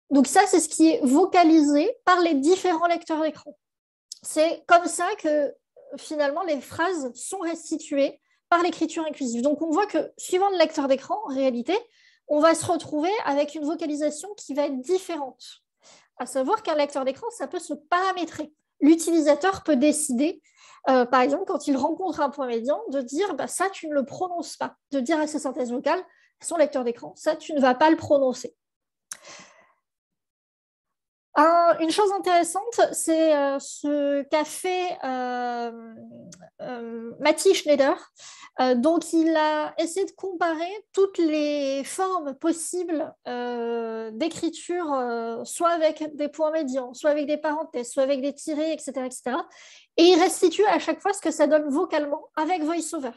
Donc ça, c'est ce qui est vocalisé par les différents lecteurs d'écran. C'est comme ça que finalement les phrases sont restituées par l'écriture inclusive. Donc on voit que suivant le lecteur d'écran, en réalité, on va se retrouver avec une vocalisation qui va être différente. À savoir qu'un lecteur d'écran, ça peut se paramétrer. L'utilisateur peut décider, par exemple, quand il rencontre un point médian, de dire ça, tu ne le prononces pas, de dire à sa synthèse vocale, son lecteur d'écran, ça, tu ne vas pas le prononcer. Une chose intéressante, c'est ce qu'a fait Matti Schneider. Donc, il a essayé de comparer toutes les formes possibles d'écriture, soit avec des points médians, soit avec des parenthèses, soit avec des tirets, etc., etc. Et il restitue à chaque fois ce que ça donne vocalement avec VoiceOver.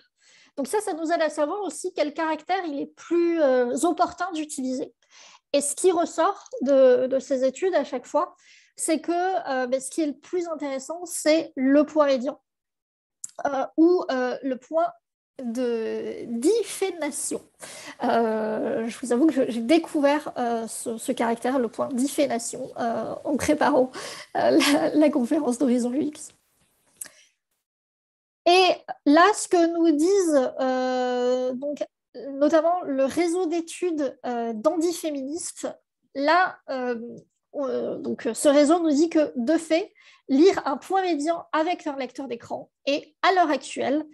Donc ça nous aide à savoir aussi quel caractère il est plus opportun d'utiliser. Et ce qui ressort de ces études à chaque fois, c'est que ce qui est le plus intéressant, c'est le point médian ou le point de diphénation. Je vous avoue que j'ai découvert ce caractère, le point diphénation, en préparant la conférence d'Horizon UX. Et là, ce que nous disent donc, notamment le réseau d'études d'handiféministes, là, donc, ce réseau nous dit que, de fait, lire un point médian avec un lecteur d'écran est, à l'heure actuelle,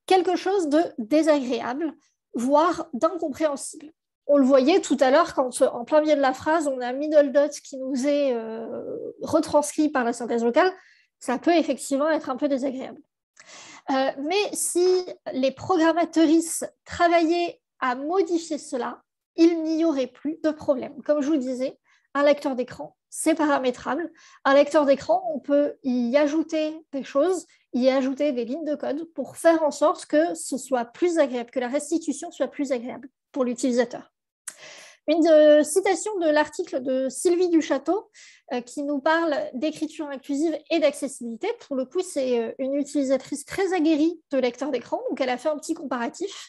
quelque chose de désagréable, voire d'incompréhensible. On le voyait tout à l'heure quand, en plein milieu de la phrase, on a un middle dot qui nous est retranscrit par la synthèse vocale, ça peut effectivement être un peu désagréable. Mais si les programmatrices travaillaient à modifier cela, il n'y aurait plus de problème. Comme je vous disais, un lecteur d'écran, c'est paramétrable. Un lecteur d'écran, on peut y ajouter des choses, y ajouter des lignes de code pour faire en sorte que ce soit plus agréable, que la restitution soit plus agréable pour l'utilisateur. Une citation de l'article de Sylvie Duchâteau qui nous parle d'écriture inclusive et d'accessibilité. Pour le coup, c'est une utilisatrice très aguerrie de lecteur d'écran, donc elle a fait un petit comparatif.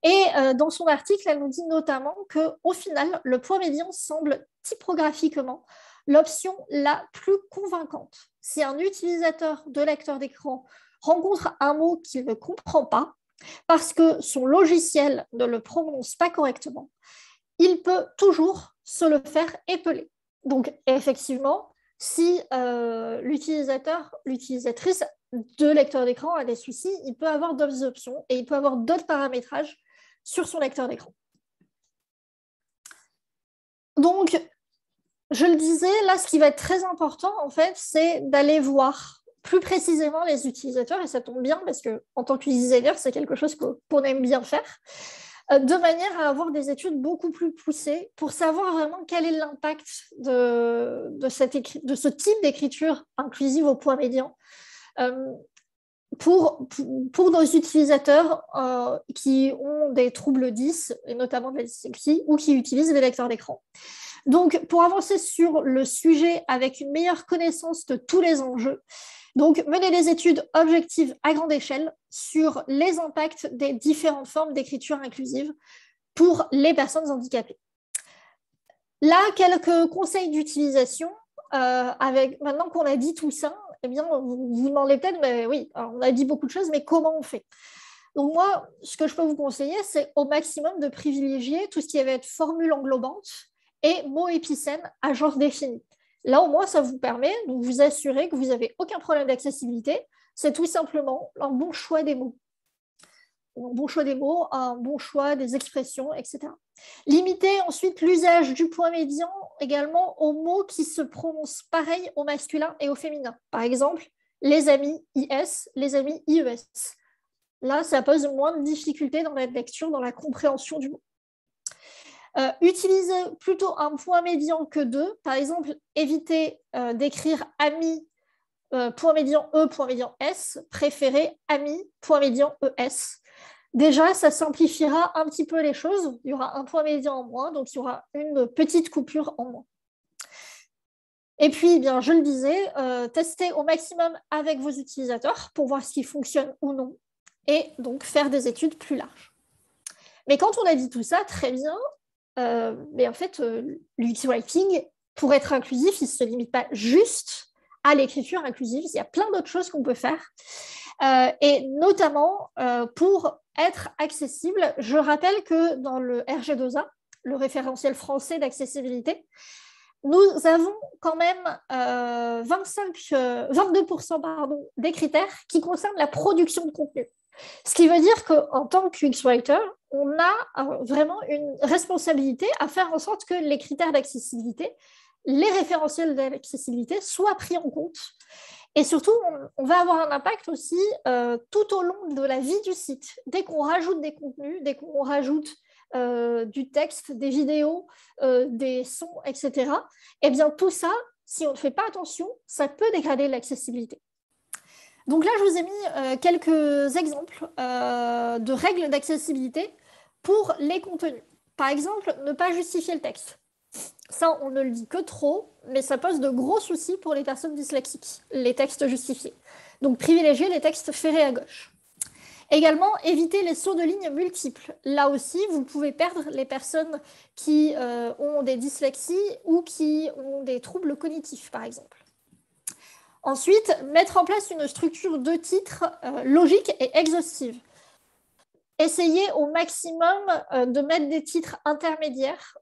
Et dans son article, elle nous dit notamment qu'au final, le point médian semble typographiquement l'option la plus convaincante. Si un utilisateur de lecteur d'écran rencontre un mot qu'il ne comprend pas, parce que son logiciel ne le prononce pas correctement, il peut toujours se le faire épeler. Donc, effectivement, si l'utilisateur, l'utilisatrice de lecteur d'écran a des soucis, il peut avoir d'autres options et il peut avoir d'autres paramétrages sur son lecteur d'écran. Donc, je le disais, là, ce qui va être très important, en fait, c'est d'aller voir plus précisément les utilisateurs, et ça tombe bien parce qu'en tant qu'utilisateur, c'est quelque chose qu'on aime bien faire, de manière à avoir des études beaucoup plus poussées pour savoir vraiment quel est l'impact de ce type d'écriture inclusive au point médian pour nos utilisateurs qui ont des troubles 10, et notamment de la dyslexie, ou qui utilisent des lecteurs d'écran. Donc, pour avancer sur le sujet avec une meilleure connaissance de tous les enjeux, donc mener des études objectives à grande échelle sur les impacts des différentes formes d'écriture inclusive pour les personnes handicapées. Là, quelques conseils d'utilisation. Maintenant qu'on a dit tout ça, eh bien, vous vous demandez peut-être, mais oui, alors on a dit beaucoup de choses, mais comment on fait? Donc moi, ce que je peux vous conseiller, c'est au maximum de privilégier tout ce qui va être formule englobante et mots épicènes à genre défini. Là, au moins, ça vous permet de vous assurer que vous n'avez aucun problème d'accessibilité. C'est tout simplement un bon choix des mots. Un bon choix des mots, un bon choix des expressions, etc. Limiter ensuite l'usage du point médian également aux mots qui se prononcent pareil au masculin et au féminin. Par exemple, les amis IS, les amis IES. Là, ça pose moins de difficultés dans la lecture, dans la compréhension du mot. Utilisez plutôt un point médian que deux. Par exemple, évitez d'écrire ami, point médian E, point médian S. Préférez ami, point médian ES. Déjà, ça simplifiera un petit peu les choses. Il y aura un point médian en moins, donc il y aura une petite coupure en moins. Et puis, bien, je le disais, testez au maximum avec vos utilisateurs pour voir ce qui fonctionne ou non, et donc faire des études plus larges. Mais quand on a dit tout ça, très bien, mais en fait, l'UX Writing, pour être inclusif, il ne se limite pas juste à l'écriture inclusive. Il y a plein d'autres choses qu'on peut faire. Et notamment, pour être accessible, je rappelle que dans le RG2A, le référentiel français d'accessibilité, nous avons quand même 22% des critères qui concernent la production de contenu. Ce qui veut dire qu'en tant qu'UX Writer, on a vraiment une responsabilité à faire en sorte que les critères d'accessibilité, les référentiels d'accessibilité soient pris en compte. Et surtout, on va avoir un impact aussi tout au long de la vie du site. Dès qu'on rajoute des contenus, dès qu'on rajoute du texte, des vidéos, des sons, etc., eh bien tout ça, si on ne fait pas attention, ça peut dégrader l'accessibilité. Donc là, je vous ai mis quelques exemples de règles d'accessibilité pour les contenus. Par exemple, ne pas justifier le texte. Ça, on ne le dit que trop, mais ça pose de gros soucis pour les personnes dyslexiques, les textes justifiés. Donc, privilégier les textes ferrés à gauche. Également, éviter les sauts de ligne multiples. Là aussi, vous pouvez perdre les personnes qui ont des dyslexies ou qui ont des troubles cognitifs, par exemple. Ensuite, mettre en place une structure de titres logique et exhaustive. Essayez au maximum de mettre des titres intermédiaires.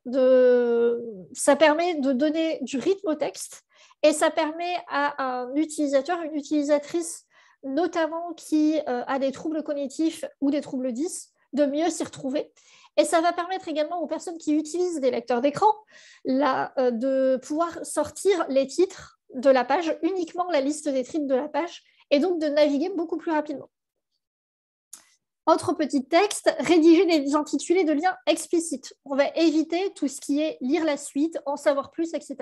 Ça permet de donner du rythme au texte et ça permet à un utilisateur, une utilisatrice, notamment qui a des troubles cognitifs ou des troubles 10, de mieux s'y retrouver. Et ça va permettre également aux personnes qui utilisent des lecteurs d'écran de pouvoir sortir les titres de la page, uniquement la liste des titres de la page, et donc de naviguer beaucoup plus rapidement. Autre petit texte, rédiger des intitulés de liens explicites. On va éviter tout ce qui est lire la suite, en savoir plus, etc.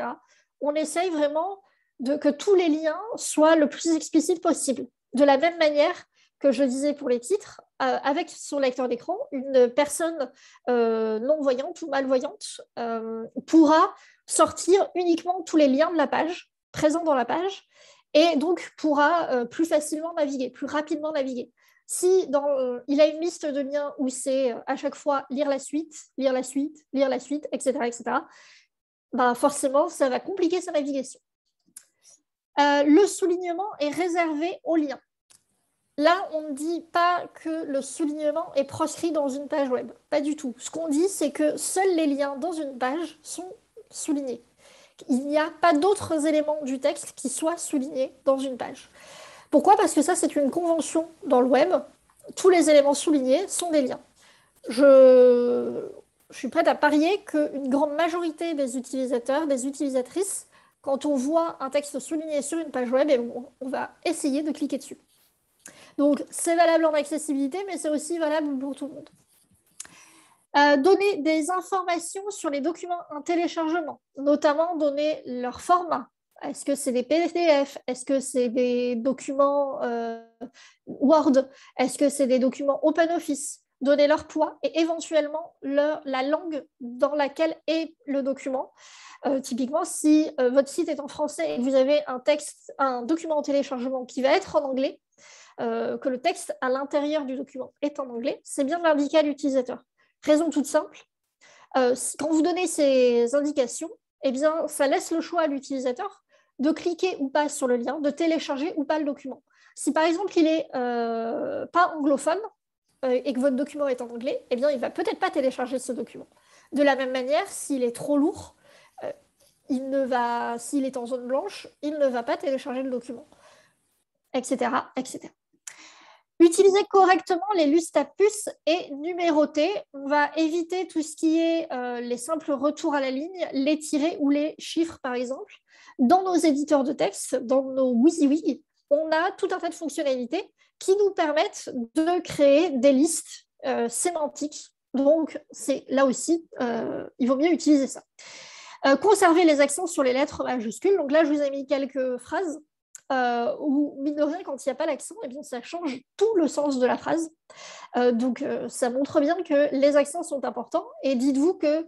On essaye vraiment que tous les liens soient le plus explicites possible. De la même manière que je disais pour les titres, avec son lecteur d'écran, une personne non-voyante ou malvoyante pourra sortir uniquement tous les liens de la page, présents dans la page, et donc pourra plus facilement naviguer, plus rapidement naviguer. Si il a une liste de liens où c'est à chaque fois lire la suite, lire la suite, lire la suite, etc., bah forcément, ça va compliquer sa navigation. Le soulignement est réservé aux liens. Là, on ne dit pas que le soulignement est proscrit dans une page web. Pas du tout. Ce qu'on dit, c'est que seuls les liens dans une page sont soulignés. Il n'y a pas d'autres éléments du texte qui soient soulignés dans une page. Pourquoi ? Parce que ça, c'est une convention dans le web. Tous les éléments soulignés sont des liens. Je suis prête à parier qu'une grande majorité des utilisateurs, des utilisatrices, quand on voit un texte souligné sur une page web, on va essayer de cliquer dessus. Donc, c'est valable en accessibilité, mais c'est aussi valable pour tout le monde. Donner des informations sur les documents en téléchargement, notamment donner leur format. Est-ce que c'est des PDF? Est-ce que c'est des documents Word? Est-ce que c'est des documents OpenOffice? donner leur poids et éventuellement la langue dans laquelle est le document. Typiquement, si votre site est en français et que vous avez un document en téléchargement qui va être en anglais, que le texte à l'intérieur du document est en anglais, c'est bien de l'indiquer à l'utilisateur. Raison toute simple, quand vous donnez ces indications, eh bien, ça laisse le choix à l'utilisateur de cliquer ou pas sur le lien, de télécharger ou pas le document. Si par exemple il n'est pas anglophone et que votre document est en anglais, eh bien, il ne va peut-être pas télécharger ce document. De la même manière, s'il est trop lourd, s'il est en zone blanche, il ne va pas télécharger le document, etc., etc. Utiliser correctement les listes à puces et numéroter. On va éviter tout ce qui est les simples retours à la ligne, les tirets ou les chiffres, par exemple. Dans nos éditeurs de texte, dans nos WYSIWYG, on a tout un tas de fonctionnalités qui nous permettent de créer des listes sémantiques. Donc, là aussi, il vaut mieux utiliser ça. Conserver les accents sur les lettres majuscules. Donc là, je vous ai mis quelques phrases où, mine de rien, quand il n'y a pas l'accent, eh bien, ça change tout le sens de la phrase. Donc, ça montre bien que les accents sont importants. Et dites-vous que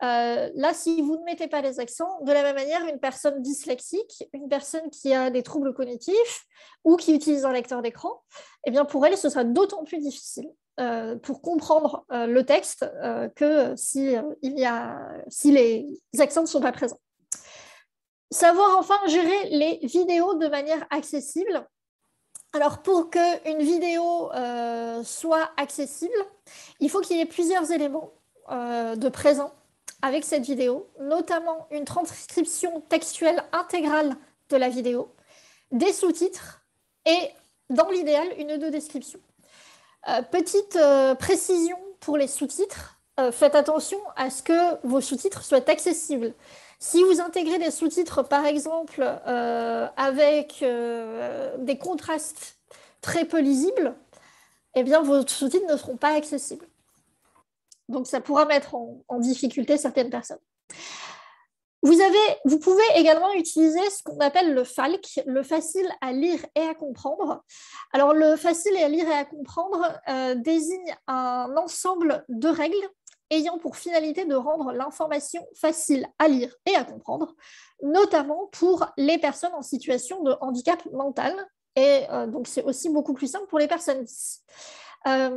là, si vous ne mettez pas les accents, de la même manière, une personne dyslexique, une personne qui a des troubles cognitifs ou qui utilise un lecteur d'écran, eh bien, pour elle, ce sera d'autant plus difficile pour comprendre le texte que si les accents ne sont pas présents. Savoir enfin gérer les vidéos de manière accessible. Alors, pour qu'une vidéo soit accessible, il faut qu'il y ait plusieurs éléments de présents avec cette vidéo, notamment une transcription textuelle intégrale de la vidéo, des sous-titres et, dans l'idéal, une audio-description. Petite précision pour les sous-titres, faites attention à ce que vos sous-titres soient accessibles. Si vous intégrez des sous-titres, par exemple, avec des contrastes très peu lisibles, eh bien, vos sous-titres ne seront pas accessibles. Donc, ça pourra mettre en difficulté certaines personnes. Vous pouvez également utiliser ce qu'on appelle le FALC, le facile à lire et à comprendre. Alors, le facile à lire et à comprendre désigne un ensemble de règles ayant pour finalité de rendre l'information facile à lire et à comprendre, notamment pour les personnes en situation de handicap mental. Et donc, c'est aussi beaucoup plus simple pour les personnes. Là,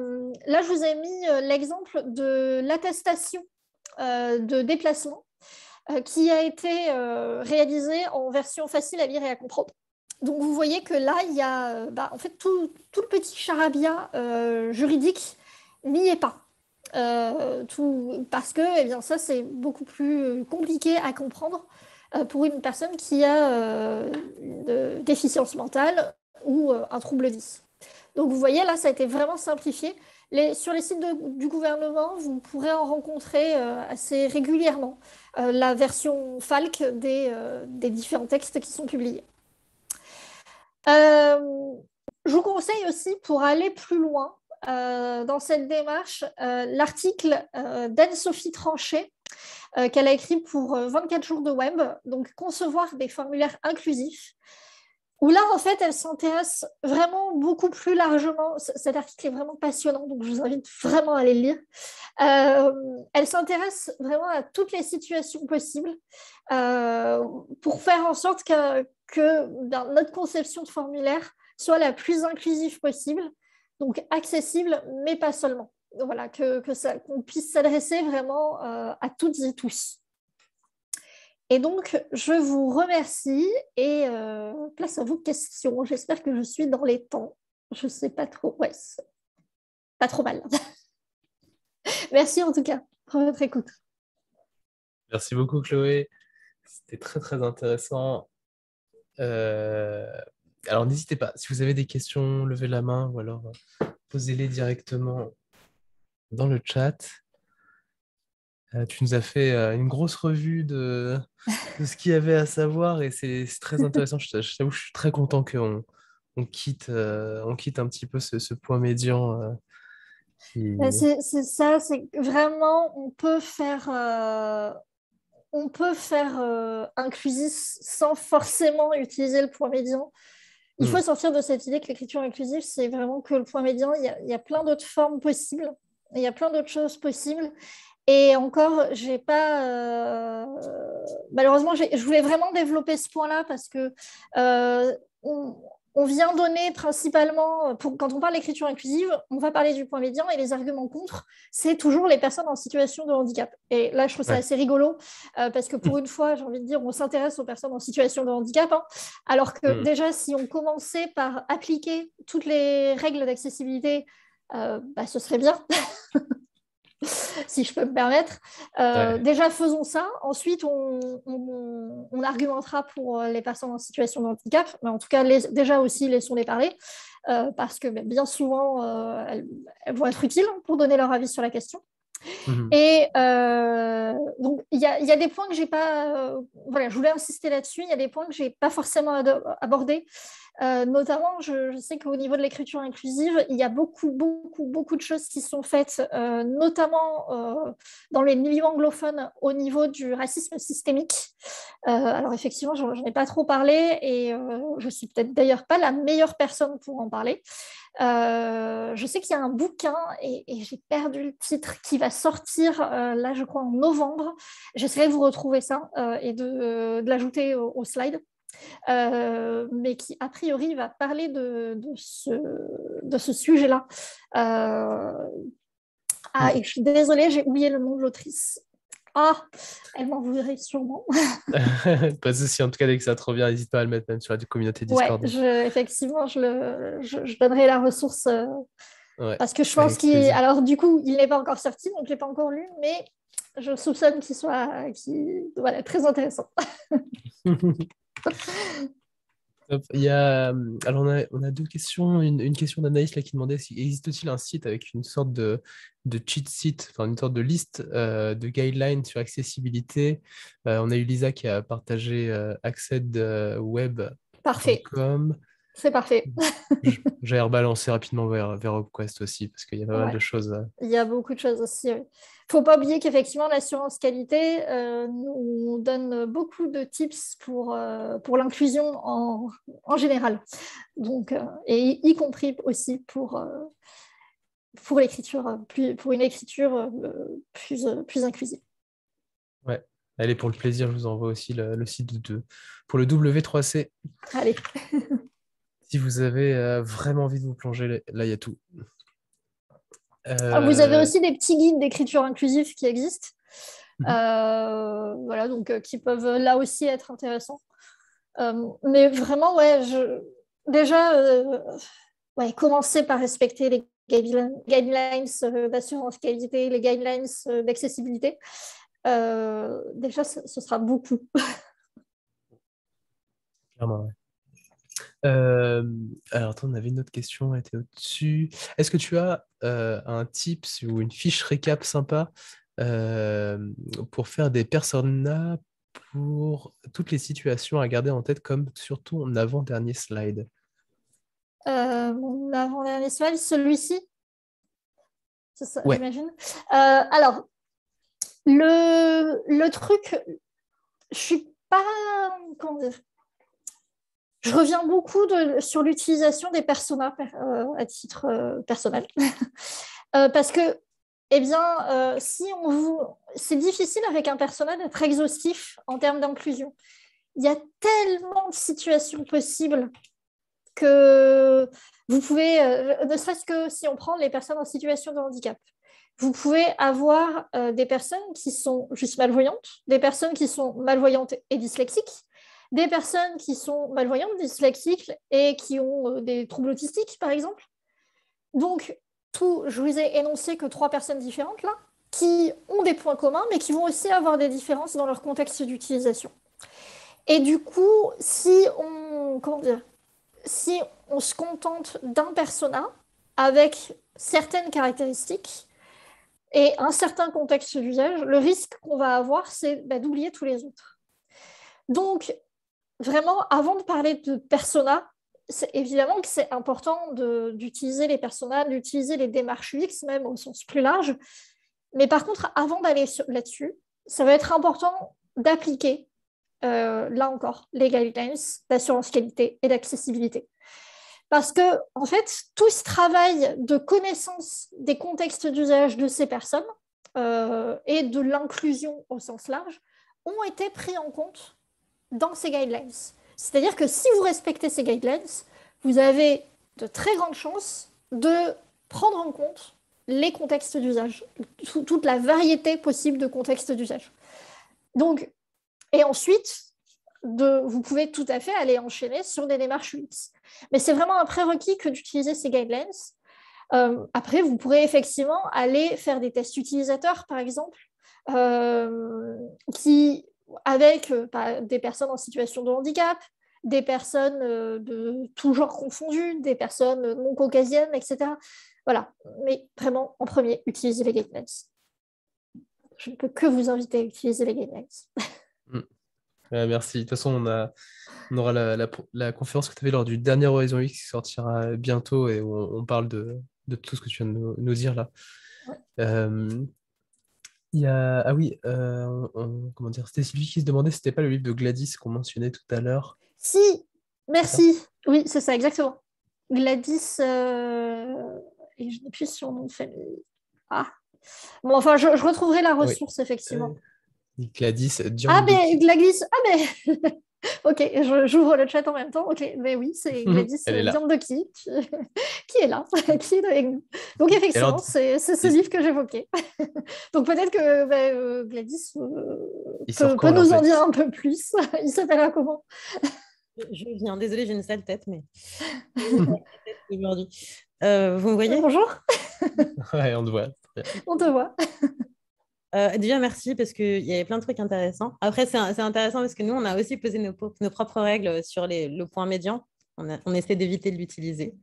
je vous ai mis l'exemple de l'attestation de déplacement qui a été réalisée en version facile à lire et à comprendre. Donc, vous voyez que là, il y a en fait tout le petit charabia juridique n'y est pas. Parce que ça, c'est beaucoup plus compliqué à comprendre pour une personne qui a une déficience mentale ou un trouble 10. Donc, vous voyez, là, ça a été vraiment simplifié. Sur les sites du gouvernement, vous pourrez en rencontrer assez régulièrement la version FALC des différents textes qui sont publiés. Je vous conseille aussi, pour aller plus loin dans cette démarche, l'article d'Anne-Sophie Tranchet qu'elle a écrit pour 24 jours de web, donc concevoir des formulaires inclusifs, où là, en fait, elle s'intéresse vraiment beaucoup plus largement. Cet article est vraiment passionnant, donc je vous invite vraiment à aller le lire. Elle s'intéresse vraiment à toutes les situations possibles pour faire en sorte que notre conception de formulaire soit la plus inclusive possible, donc accessible, mais pas seulement. Voilà, qu'on puisse s'adresser vraiment à toutes et tous. Et donc, je vous remercie et place à vos questions. J'espère que je suis dans les temps. Je ne sais pas trop. Ouais, pas trop mal. Merci en tout cas pour votre écoute. Merci beaucoup, Chloé. C'était très, très intéressant. Alors, n'hésitez pas. Si vous avez des questions, levez la main ou alors posez-les directement dans le chat. Tu nous as fait une grosse revue de ce qu'il y avait à savoir et c'est très intéressant. Je t'avoue, je suis très content qu'on quitte un petit peu ce point médian. C'est ça, c'est vraiment, on peut faire inclusif sans forcément utiliser le point médian. Il faut sortir de cette idée que l'écriture inclusive, c'est vraiment que le point médian. Il y a plein d'autres formes possibles. il y a plein d'autres choses possibles. Et encore, j'ai pas. Malheureusement, je voulais vraiment développer ce point-là parce que on, on vient donner principalement, quand on parle d'écriture inclusive, on va parler du point médian et les arguments contre, c'est toujours les personnes en situation de handicap. Et là, je trouve ça Ouais. assez rigolo parce que pour une fois, j'ai envie de dire, on s'intéresse aux personnes en situation de handicap, hein, alors que Mm. déjà, si on commençait par appliquer toutes les règles d'accessibilité, ce serait bien. Si je peux me permettre. Ouais. Déjà, faisons ça. Ensuite, on argumentera pour les personnes en situation de handicap. Mais en tout cas, déjà aussi, laissons-les parler. Parce que bien souvent, elles vont être utiles pour donner leur avis sur la question. Mhm. Et donc, il y a des points que j'ai pas. Voilà, je voulais insister là-dessus. Il y a des points que j'ai pas forcément abordés. Notamment, je sais qu'au niveau de l'écriture inclusive, il y a beaucoup de choses qui sont faites, notamment dans les milieux anglophones au niveau du racisme systémique. Alors effectivement, j'en ai pas trop parlé et je suis peut-être d'ailleurs pas la meilleure personne pour en parler. Je sais qu'il y a un bouquin et j'ai perdu le titre qui va sortir là, je crois, en novembre. J'essaierai de vous retrouver ça et de l'ajouter au slide. Mais qui, a priori, va parler de ce sujet-là. Et je suis désolée, j'ai oublié le nom de l'autrice. Ah, elle m'en voudrait sûrement. Pas de souci, en tout cas, dès que ça te revient, n'hésite pas à le mettre même sur la communauté Ouais, Discord. effectivement, je donnerai la ressource Ouais, parce que je pense avec qu'il... plaisir. Alors, du coup, il n'est pas encore sorti, donc je ne l'ai pas encore lu, mais je soupçonne voilà, très intéressant. Top. Alors on a deux questions. Une question d'Anaïs là, qui demandait s'il existe-t-il un site avec une sorte de cheat sheet, enfin une sorte de liste de guidelines sur accessibilité. On a eu Lisa qui a partagé Parfait, accessweb.com. c'est parfait. J'ai rebalancé rapidement vers HelpQuest aussi, parce qu'il y a pas mal Ouais. de choses. Il y a beaucoup de choses aussi. Il ne faut pas oublier qu'effectivement, l'assurance qualité nous donne beaucoup de tips pour l'inclusion en général. Donc, et y compris aussi pour l'écriture, pour une écriture plus inclusive. Ouais. Allez, pour le plaisir, je vous envoie aussi le site pour le W3C. Allez. Si vous avez vraiment envie de vous plonger, là, il y a tout. Vous avez Euh, aussi des petits guides d'écriture inclusive qui existent. mhm. Voilà, donc qui peuvent là aussi être intéressants. Mais vraiment, ouais, déjà, ouais, commencer par respecter les guidelines d'assurance qualité, les guidelines d'accessibilité. Déjà, ce sera beaucoup. Clairement, ouais. Euh, alors, attends, on avait une autre question, elle était au-dessus. Est-ce que tu as un tips ou une fiche récap sympa euh, pour faire des personas pour toutes les situations à garder en tête, comme surtout en avant-dernier slide? Mon avant-dernier slide, celui-ci, c'est ça, Ouais. j'imagine. Alors, le truc, je suis pas. Comment dire, je reviens beaucoup sur l'utilisation des personas à titre personnel. Parce que, eh bien, c'est difficile avec un persona d'être exhaustif en termes d'inclusion. Il y a tellement de situations possibles que vous pouvez, ne serait-ce que si on prend les personnes en situation de handicap, vous pouvez avoir des personnes qui sont juste malvoyantes, des personnes qui sont malvoyantes et dyslexiques, des personnes qui sont malvoyantes, dyslexiques et qui ont des troubles autistiques, par exemple. Donc, je vous ai énoncé que 3 personnes différentes là, qui ont des points communs, mais qui vont aussi avoir des différences dans leur contexte d'utilisation. Et du coup, si on se contente d'un persona avec certaines caractéristiques et un certain contexte d'usage, le risque qu'on va avoir, c'est d'oublier tous les autres. Donc, vraiment, avant de parler de persona, c'est évidemment que c'est important d'utiliser les personas, d'utiliser les démarches UX, même au sens plus large. Mais par contre, avant d'aller là-dessus, ça va être important d'appliquer, là encore, les guidelines d'assurance qualité et d'accessibilité. Parce que, en fait, tout ce travail de connaissance des contextes d'usage de ces personnes et de l'inclusion au sens large ont été pris en compte dans ces guidelines. C'est-à-dire que si vous respectez ces guidelines, vous avez de très grandes chances de prendre en compte les contextes d'usage, toute la variété possible de contextes d'usage. Donc, et ensuite, vous pouvez tout à fait aller enchaîner sur des démarches UX. Mais c'est vraiment un prérequis que d'utiliser ces guidelines. Après, vous pourrez effectivement aller faire des tests utilisateurs, par exemple, avec des personnes en situation de handicap, des personnes de tout genre confondus, des personnes non caucasiennes, etc. Voilà. Mais vraiment, en premier, utilisez les guidelines. Je ne peux que vous inviter à utiliser les guidelines. Merci. De toute façon, on aura la conférence que tu avais lors du dernier Horizon X qui sortira bientôt et où on parle de tout ce que tu viens de nous dire là. Ouais. Il y a... Ah oui, comment dire, c'était Sylvie qui se demandait si c'était pas le livre de Gladys qu'on mentionnait tout à l'heure. Si, merci. Oui, c'est ça, exactement. Gladys, et je n'ai plus son nom de famille. Ah. Bon, enfin, je retrouverai la Ah oui. ressource, effectivement. Gladys Ah, mais Diandoki. Gladys, ah, mais ok, j'ouvre le chat en même temps. Ok, mais oui, c'est Gladys Elle est là. Diandoki qui est là, qui est avec nous. Donc, effectivement, Alors, c'est ce livre que j'évoquais. Donc, peut-être que Gladys il sort peut quand, là, en nous en fait? dire un peu plus. Il s'appellera comment? Je viens, désolée, j'ai une sale tête, mais aujourd'hui. Vous me voyez? Bonjour, Ouais, on te voit. on te voit. Déjà, merci parce qu'il y avait plein de trucs intéressants. Après, c'est intéressant parce que nous, on a aussi posé nos propres règles sur le point médian. On essaie d'éviter de l'utiliser.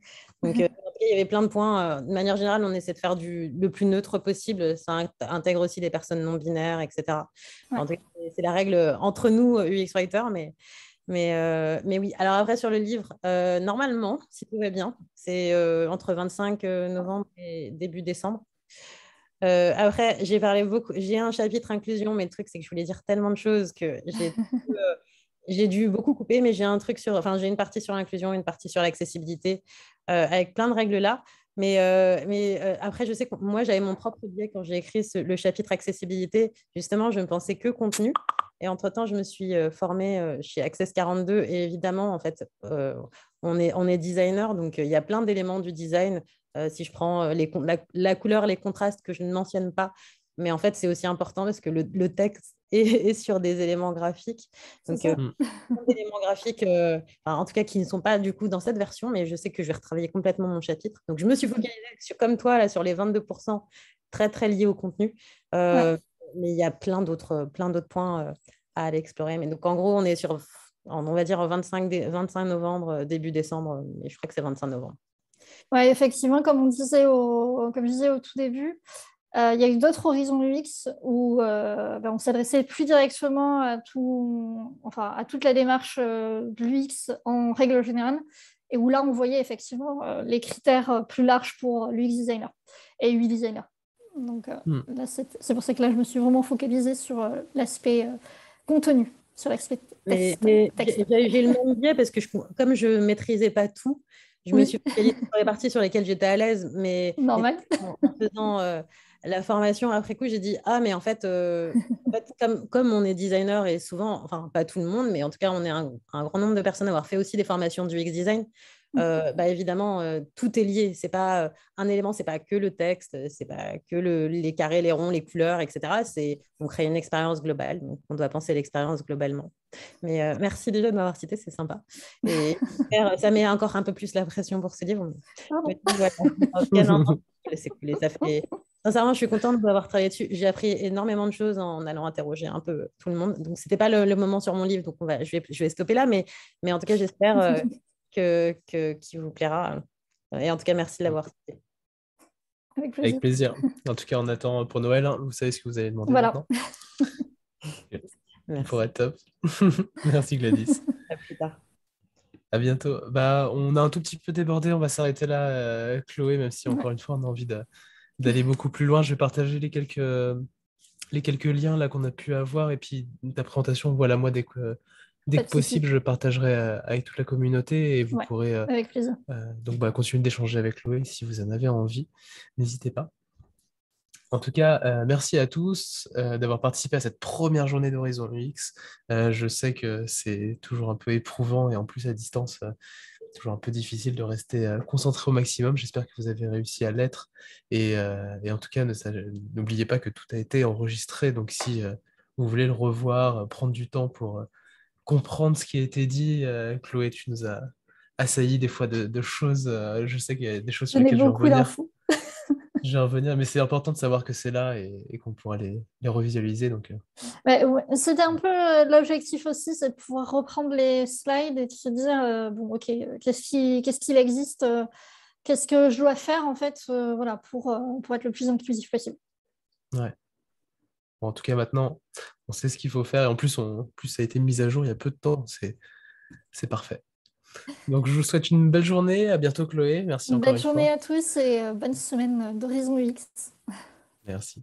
Donc, en tout cas, il y avait plein de points. De manière générale, on essaie de faire le plus neutre possible. Ça intègre aussi des personnes non binaires, etc. Ouais. En tout cas, c'est la règle entre nous, UX Writer, mais oui. Alors après, sur le livre, normalement, si tout va bien, c'est entre 25 novembre et début décembre. Après, j'ai parlé beaucoup. J'ai un chapitre inclusion, mais le truc, c'est que je voulais dire tellement de choses que j'ai dû beaucoup couper, mais j'ai un truc enfin, j'ai une partie sur l'inclusion, une partie sur l'accessibilité, avec plein de règles là. Mais après, je sais que moi, j'avais mon propre biais quand j'ai écrit le chapitre accessibilité. Justement, je ne pensais que contenu. Et entre-temps, je me suis formée chez Access 42. Et évidemment, en fait, on est designer. Donc, il y a plein d'éléments du design. Si je prends la couleur, les contrastes que je ne mentionne pas. Mais en fait, c'est aussi important parce que le texte est sur des éléments graphiques. Donc, des éléments graphiques, en tout cas, qui ne sont pas du coup dans cette version, mais je sais que je vais retravailler complètement mon chapitre. Donc, je me suis focalisée comme toi, là, sur les 22% très, très liés au contenu. Ouais. Mais il y a plein d'autres points à aller explorer. Mais donc, en gros, on est sur, on va dire, 25 novembre, début décembre, mais je crois que c'est 25 novembre. Ouais, effectivement, comme je disais au tout début, il y a eu d'autres horizons UX où on s'adressait plus directement à toute la démarche de l'UX en règle générale, et où là, on voyait effectivement les critères plus larges pour l'UX designer et UI designer. Donc là, c'est pour ça que là, je me suis vraiment focalisée sur l'aspect contenu, sur l'aspect texte. J'ai le même biais parce que comme je ne maîtrisais pas tout, je me suis focalisée sur les parties sur lesquelles j'étais à l'aise, mais normal. En faisant la formation après coup, j'ai dit mais en fait, comme on est designer et souvent, enfin pas tout le monde, mais en tout cas on est un grand nombre de personnes à avoir fait aussi des formations du UX design. Évidemment, tout est lié. C'est pas un élément, c'est pas que le texte, c'est pas que les carrés, les ronds, les couleurs, etc. On crée une expérience globale. Donc, on doit penser l'expérience globalement. Mais merci déjà de m'avoir cité, c'est sympa. Et ça met encore un peu plus la pression pour ce livre. C'est cool. Sincèrement, je suis contente d'avoir travaillé dessus. J'ai appris énormément de choses en allant interroger un peu tout le monde. Donc, c'était pas le moment sur mon livre, donc je vais stopper là. Mais en tout cas, j'espère qu'il vous plaira. Et en tout cas, merci de l'avoir cité. Avec plaisir. En tout cas, on attend pour Noël. Vous savez ce que vous allez demander voilà. Maintenant. Pour être top. Merci Gladys. À plus tard. À bientôt. On a un tout petit peu débordé. On va s'arrêter là, Chloé, même si encore une fois, on a envie d'aller beaucoup plus loin. Je vais partager les quelques liens là qu'on a pu avoir. Et puis ta présentation, voilà, moi, Dès Pas que de souci. possible, je partagerai avec toute la communauté et vous Ouais, pourrez avec plaisir. donc continuer d'échanger avec Chloé si vous en avez envie. N'hésitez pas. En tout cas, merci à tous d'avoir participé à cette première journée d'Horizon UX. Je sais que c'est toujours un peu éprouvant et en plus à distance, toujours un peu difficile de rester concentré au maximum. J'espère que vous avez réussi à l'être. Et en tout cas, n'oubliez pas que tout a été enregistré. Donc si vous voulez le revoir, prendre du temps pour comprendre ce qui a été dit, Chloé, tu nous as assailli des fois de choses. Je sais qu'il y a des choses sur Donnez lesquelles je vais beaucoup revenir. d'infos. Je vais revenir, mais c'est important de savoir que c'est là et qu'on pourra les revisualiser. Donc, Ouais, ouais. C'était un peu l'objectif aussi, c'est de pouvoir reprendre les slides et de se dire, bon, ok, qu'est-ce qu'il existe, qu'est-ce que je dois faire en fait, voilà, pour être le plus inclusif possible. ouais. Bon, en tout cas, maintenant, on sait ce qu'il faut faire. Et en plus, plus ça a été mis à jour il y a peu de temps. C'est parfait. Donc, je vous souhaite une belle journée. À bientôt, Chloé. Merci encore Belle une journée fois. à tous et bonne semaine d'Horizon UX. Merci.